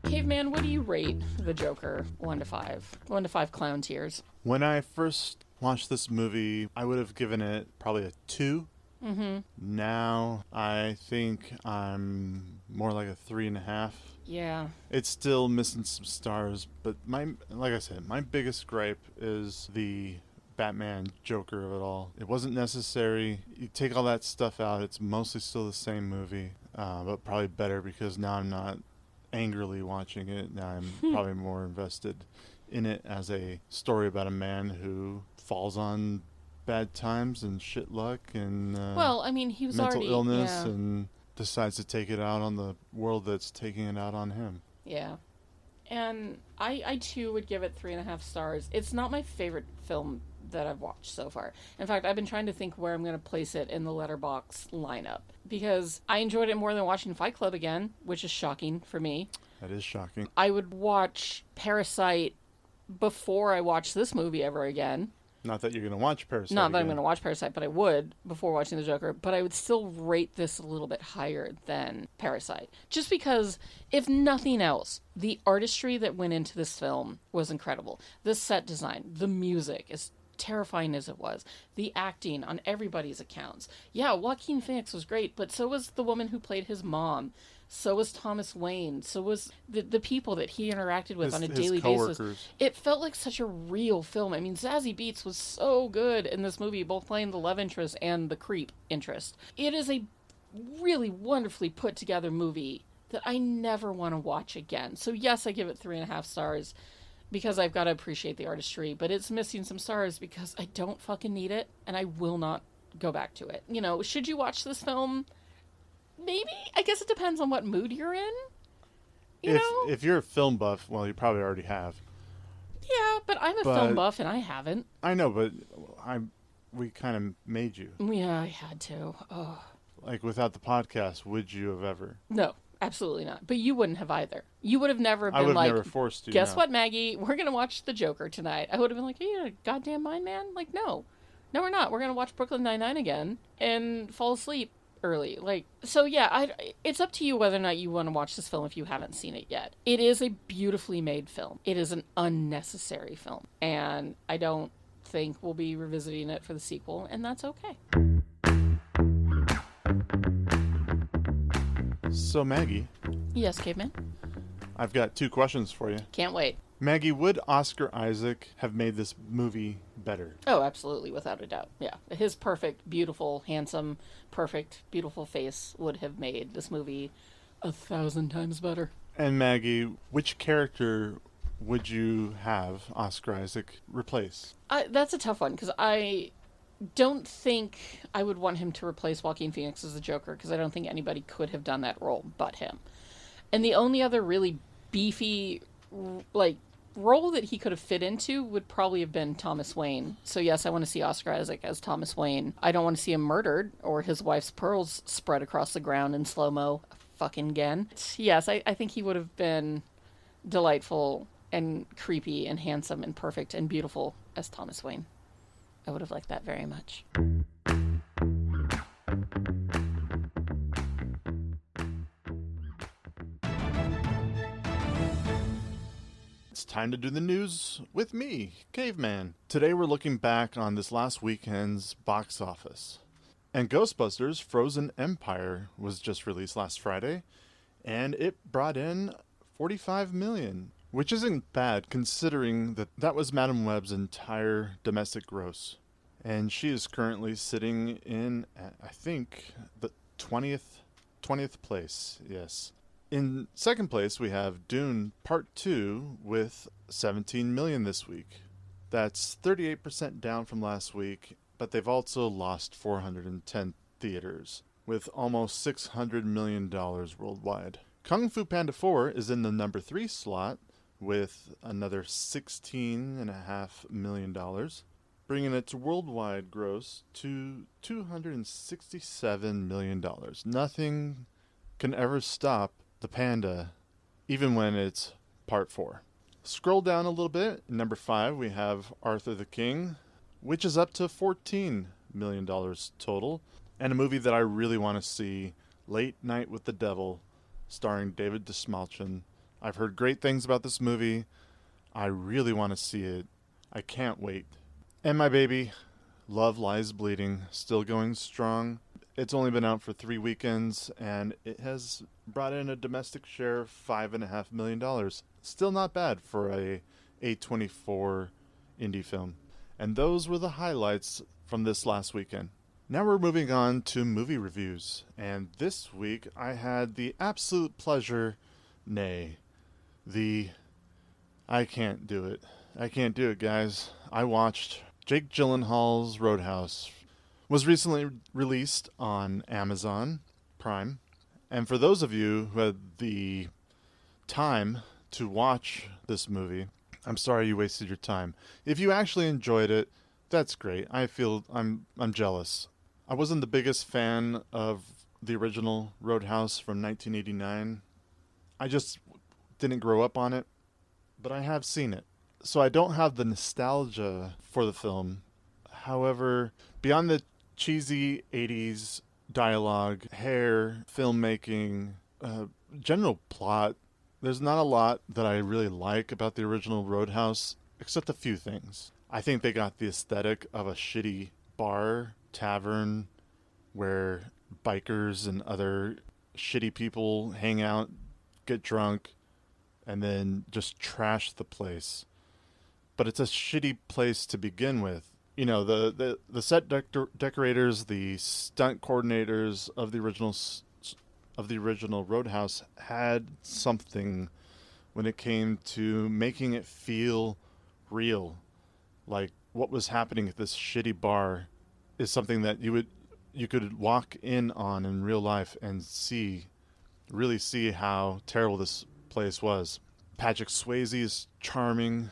[SPEAKER 8] Caveman, what do you rate the Joker? 1 to 5. 1 to 5 clown tears.
[SPEAKER 7] When I first watched this movie, I would have given it probably a 2.
[SPEAKER 8] Mm-hmm.
[SPEAKER 7] Now I think I'm more like a 3.5.
[SPEAKER 8] Yeah.
[SPEAKER 7] It's still missing some stars, but like I said, my biggest gripe is the Batman Joker of it all. It wasn't necessary. You take all that stuff out, it's mostly still the same movie, but probably better because now I'm not angrily watching it. Now I'm probably more invested in it as a story about a man who falls on bad times and shit luck and
[SPEAKER 8] he was
[SPEAKER 7] mental
[SPEAKER 8] already
[SPEAKER 7] illness and decides to take it out on the world that's taking it out on him.
[SPEAKER 8] Yeah. And I too would give it 3.5 stars. It's not my favorite film that I've watched so far. In fact, I've been trying to think where I'm going to place it in the Letterboxd lineup because I enjoyed it more than watching Fight Club again, which is shocking for me.
[SPEAKER 7] That is shocking.
[SPEAKER 8] I would watch Parasite before I watch this movie ever again.
[SPEAKER 7] Not that you're going to watch Parasite.
[SPEAKER 8] Not that I'm going to watch Parasite, but I would before watching The Joker. But I would still rate this a little bit higher than Parasite. Just because, if nothing else, the artistry that went into this film was incredible. The set design, the music, as terrifying as it was, the acting on everybody's accounts. Yeah, Joaquin Phoenix was great, but so was the woman who played his mom. So was Thomas Wayne. So was the people that he interacted with on a daily basis. It felt like such a real film. I mean, Zazie Beetz was so good in this movie, both playing the love interest and the creep interest. It is a really wonderfully put together movie that I never want to watch again. So yes, I give it 3.5 stars because I've got to appreciate the artistry, but it's missing some stars because I don't fucking need it and I will not go back to it. Should you watch this film? Maybe. I guess it depends on what mood you're in.
[SPEAKER 7] If you're a film buff, well, you probably already have.
[SPEAKER 8] Yeah, but I'm a film buff and I haven't.
[SPEAKER 7] I know, but we kind of made you.
[SPEAKER 8] Yeah, I had to. Oh.
[SPEAKER 7] Like without the podcast, would you have ever?
[SPEAKER 8] No, absolutely not. But you wouldn't have either. You would have never been
[SPEAKER 7] like, never forced to.
[SPEAKER 8] Guess what, Maggie? We're gonna watch The Joker tonight. I would have been like, are you a goddamn mind man? Like, no, we're not. We're gonna watch Brooklyn Nine-Nine again and fall asleep early. It's up to you whether or not you want to watch this film if you haven't seen it yet. It is a beautifully made film. It is an unnecessary film, and I don't think we'll be revisiting it for the sequel, and that's okay.
[SPEAKER 7] So Maggie.
[SPEAKER 8] Yes, Caveman?
[SPEAKER 7] I've got 2 questions for you.
[SPEAKER 8] Can't wait.
[SPEAKER 7] Maggie, would Oscar Isaac have made this movie better?
[SPEAKER 8] Oh, absolutely, without a doubt. Yeah. His perfect, beautiful, handsome, perfect, beautiful face would have made this movie 1,000 times better.
[SPEAKER 7] And Maggie, which character would you have Oscar Isaac replace?
[SPEAKER 8] That's a tough one, because I don't think I would want him to replace Joaquin Phoenix as the Joker, because I don't think anybody could have done that role but him. And the only other really beefy, like, role that he could have fit into would probably have been Thomas Wayne. So yes, I want to see Oscar Isaac as Thomas Wayne. I don't want to see him murdered or his wife's pearls spread across the ground in slow-mo fucking again. Yes, I think he would have been delightful and creepy and handsome and perfect and beautiful as Thomas Wayne. I would have liked that very much.
[SPEAKER 7] It's time to do the news with me, Caveman. Today we're looking back on this last weekend's box office. And Ghostbusters Frozen Empire was just released last Friday, and it brought in $45 million, which isn't bad considering that was Madame Web's entire domestic gross. And she is currently sitting in, I think, the 20th place, yes. In second place, we have Dune Part 2 with $17 million this week. That's 38% down from last week, but they've also lost 410 theaters, with almost $600 million worldwide. Kung Fu Panda 4 is in the number 3 slot with another $16.5 million, bringing its worldwide gross to $267 million. Nothing can ever stop the panda, even when it's part 4. Scroll down a little bit. Number 5, we have Arthur the King, which is up to $14 million total, and a movie that I really want to see, Late Night with the Devil, starring David Dastmalchian. I've heard great things about this movie. I really want to see it. I can't wait. And my baby, Love Lies Bleeding, still going strong. It's only been out for 3 weekends, and it has brought in a domestic share of $5.5 million. Still not bad for a A24 indie film. And those were the highlights from this last weekend. Now we're moving on to movie reviews. And this week I had the absolute pleasure, I can't do it. I can't do it, guys. I watched Jake Gyllenhaal's Roadhouse. Was recently released on Amazon Prime. And for those of you who had the time to watch this movie, I'm sorry you wasted your time. If you actually enjoyed it, that's great. I'm jealous. I wasn't the biggest fan of the original Roadhouse from 1989. I just didn't grow up on it, but I have seen it. So I don't have the nostalgia for the film. However, beyond the cheesy 80s dialogue, hair, filmmaking, general plot, there's not a lot that I really like about the original Roadhouse, except a few things. I think they got the aesthetic of a shitty bar, tavern, where bikers and other shitty people hang out, get drunk, and then just trash the place. But it's a shitty place to begin with. You know, the set decorators, the stunt coordinators of the original Roadhouse had something when it came to making it feel real. Like what was happening at this shitty bar is something that you could walk in on in real life and really see how terrible this place was. Patrick Swayze is charming,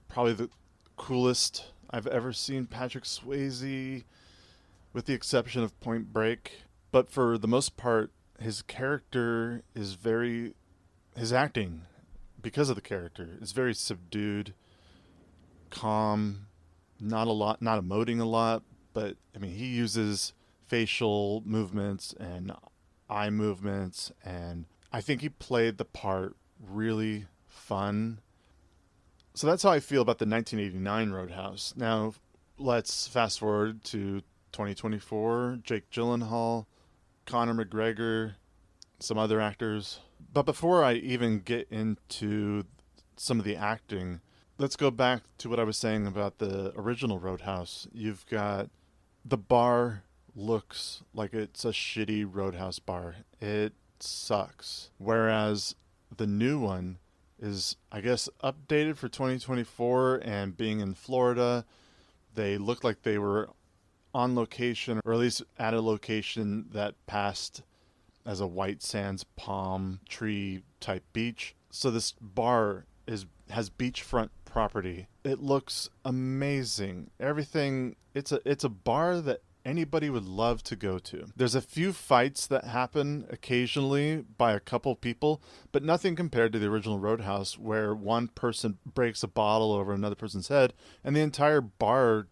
[SPEAKER 7] probably the coolest I've ever seen Patrick Swayze, with the exception of Point Break. But for the most part, his character is his acting, because of the character, is very subdued, calm, not emoting a lot, but I mean, he uses facial movements and eye movements, and I think he played the part really fun. So that's how I feel about the 1989 Roadhouse. Now, let's fast forward to 2024. Jake Gyllenhaal, Conor McGregor, some other actors. But before I even get into some of the acting, let's go back to what I was saying about the original Roadhouse. You've got the bar looks like it's a shitty Roadhouse bar. It sucks. Whereas the new one is, I guess, updated for 2024, and being in Florida, they look like they were on location, or at least at a location that passed as a white sands palm tree type beach. So this bar has beachfront property. It looks amazing. Everything, it's a bar that anybody would love to go to. There's a few fights that happen occasionally by a couple people, but nothing compared to the original Roadhouse, where one person breaks a bottle over another person's head and the entire bar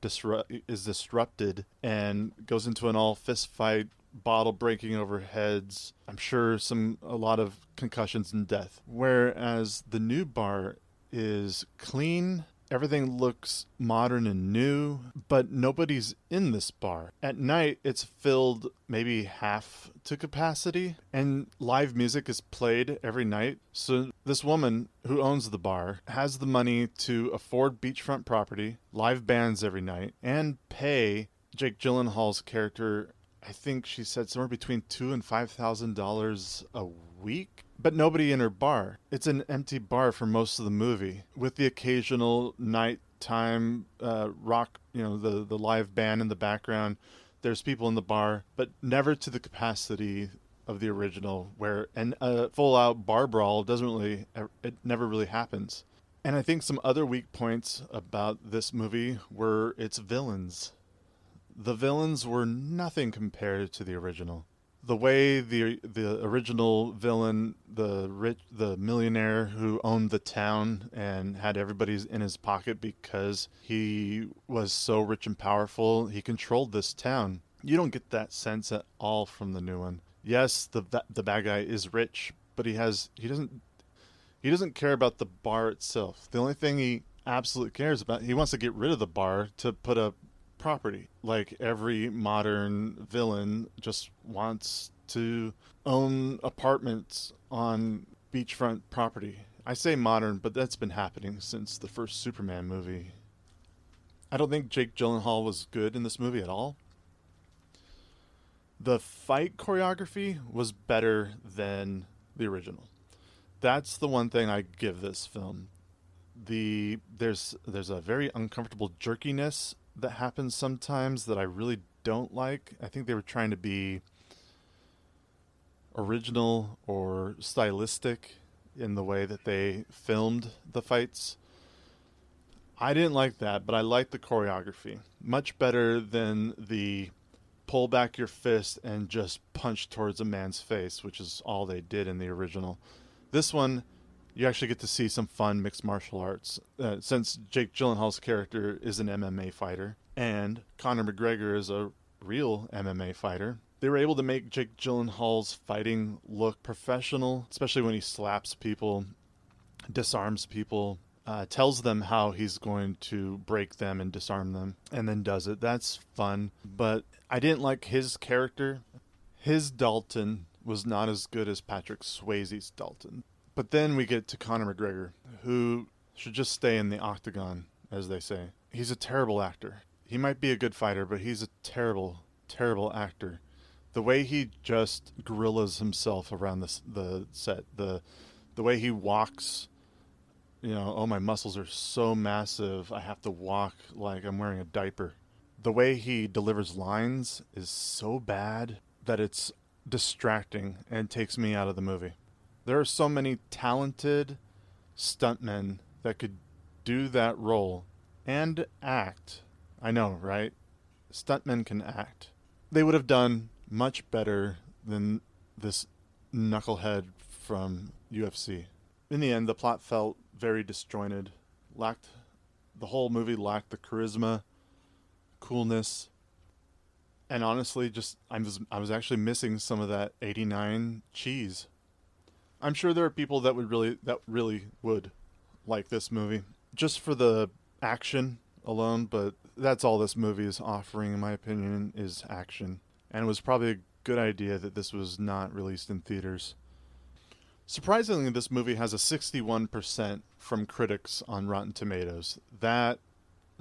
[SPEAKER 7] is disrupted and goes into an all fist fight, bottle breaking over heads. I'm sure a lot of concussions and death. Whereas the new bar is clean. Everything looks modern and new, but nobody's in this bar. At night, it's filled maybe half to capacity, and live music is played every night. So this woman who owns the bar has the money to afford beachfront property, live bands every night, and pay Jake Gyllenhaal's character, I think she said somewhere between $2,000 and $5,000 a week. But nobody in her bar. It's an empty bar for most of the movie, with the occasional nighttime rock, the live band in the background. There's people in the bar, but never to the capacity of the original, where a full-out bar brawl it never really happens. And I think some other weak points about this movie were its villains. The villains were nothing compared to the original. The way the original villain, the millionaire who owned the town and had everybody in his pocket because he was so rich and powerful, he controlled this town. You don't get that sense at all from the new one. Yes, the bad guy is rich, but he doesn't care about the bar itself. The only thing he absolutely cares about, he wants to get rid of the bar to put a property. Like every modern villain just wants to own apartments on beachfront property. I say modern, but that's been happening since the first Superman movie. I don't think Jake Gyllenhaal was good in this movie at all. The fight choreography was better than the original. That's the one thing I give this film. There's a very uncomfortable jerkiness that happens sometimes that I really don't like. I think they were trying to be original or stylistic in the way that they filmed the fights. I didn't like that, but I liked the choreography. Much better than the pull back your fist and just punch towards a man's face, which is all they did in the original. This one, you actually get to see some fun mixed martial arts. Since Jake Gyllenhaal's character is an MMA fighter and Conor McGregor is a real MMA fighter, they were able to make Jake Gyllenhaal's fighting look professional, especially when he slaps people, disarms people, tells them how he's going to break them and disarm them, and then does it. That's fun. But I didn't like his character. His Dalton was not as good as Patrick Swayze's Dalton. But then we get to Conor McGregor, who should just stay in the octagon, as they say. He's a terrible actor. He might be a good fighter, but he's a terrible, terrible actor. The way he just gorillas himself around the set, the way he walks, oh, my muscles are so massive, I have to walk like I'm wearing a diaper. The way he delivers lines is so bad that it's distracting and takes me out of the movie. There are so many talented stuntmen that could do that role and act. I know, right? Stuntmen can act. They would have done much better than this knucklehead from UFC. In the end, the plot felt very disjointed. The whole movie lacked the charisma, coolness, and honestly, I was actually missing some of that 89 cheese. I'm sure there are people that really would like this movie just for the action alone, but that's all this movie is offering, in my opinion, is action. And it was probably a good idea that this was not released in theaters. Surprisingly, this movie has a 61% from critics on Rotten Tomatoes. That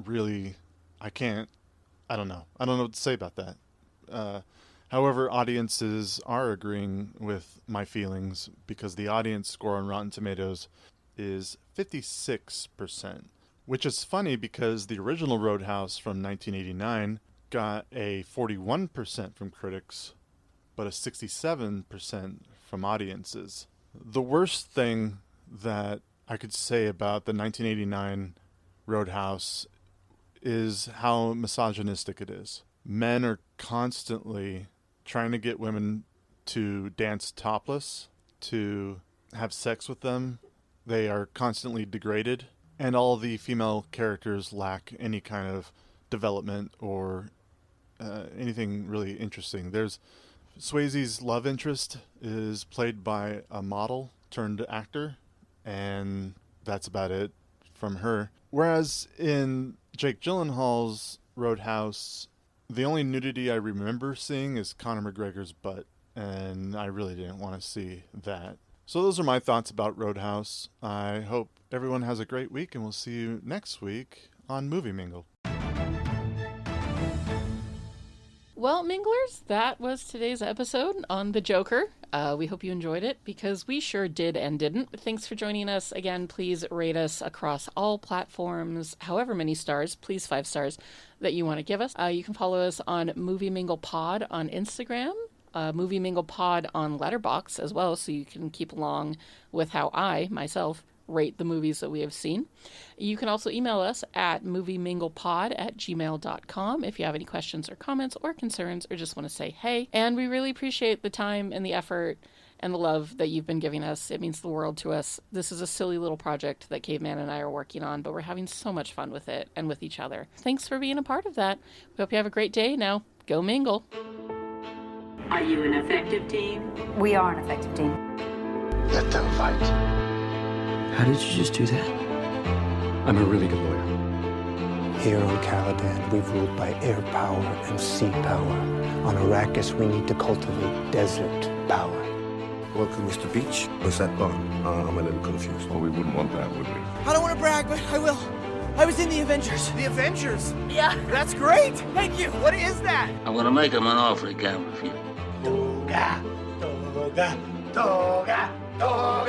[SPEAKER 7] really, I don't know what to say about that. However, audiences are agreeing with my feelings because the audience score on Rotten Tomatoes is 56%, which is funny because the original Roadhouse from 1989 got a 41% from critics, but a 67% from audiences. The worst thing that I could say about the 1989 Roadhouse is how misogynistic it is. Men are constantly trying to get women to dance topless, to have sex with them. They are constantly degraded, and all the female characters lack any kind of development or anything really interesting. There's Swayze's love interest is played by a model turned actor, and that's about it from her. Whereas in Jake Gyllenhaal's Roadhouse, the only nudity I remember seeing is Conor McGregor's butt, and I really didn't want to see that. So those are my thoughts about Roadhouse. I hope everyone has a great week, and we'll see you next week on Movie Mingle.
[SPEAKER 8] Well, Minglers, that was today's episode on The Joker. We hope you enjoyed it, because we sure did and didn't. Thanks for joining us. Again, please rate us across all platforms, however many stars, please 5 stars, that you want to give us. You can follow us on Movie Mingle Pod on Instagram, Movie Mingle Pod on Letterboxd as well, so you can keep along with how I, myself, rate the movies that we have seen. You can also email us at movieminglepod@gmail.com if you have any questions or comments or concerns or just want to say hey. And we really appreciate the time and the effort and the love that you've been giving us. It means the world to us. This is a silly little project that Caveman and I are working on, but we're having so much fun with it and with each other. Thanks for being a part of that. We hope you have a great day. Now, go mingle.
[SPEAKER 11] Are you an effective team?
[SPEAKER 12] We are an effective team.
[SPEAKER 6] Let them fight.
[SPEAKER 5] How did you just do that?
[SPEAKER 2] I'm a really good lawyer.
[SPEAKER 13] Here on Caladan, we rule by air power and sea power. On Arrakis, we need to cultivate desert power.
[SPEAKER 6] Welcome, Mr. Beach. What's that bar? I'm a little confused.
[SPEAKER 4] Well, we wouldn't want that, would we?
[SPEAKER 14] I don't want to brag, but I will. I was in the Avengers.
[SPEAKER 15] The Avengers?
[SPEAKER 14] Yeah.
[SPEAKER 15] That's great.
[SPEAKER 14] Thank you.
[SPEAKER 15] What is that?
[SPEAKER 16] I'm gonna make him an offer he can't refuse.
[SPEAKER 15] Toga, toga, toga, toga.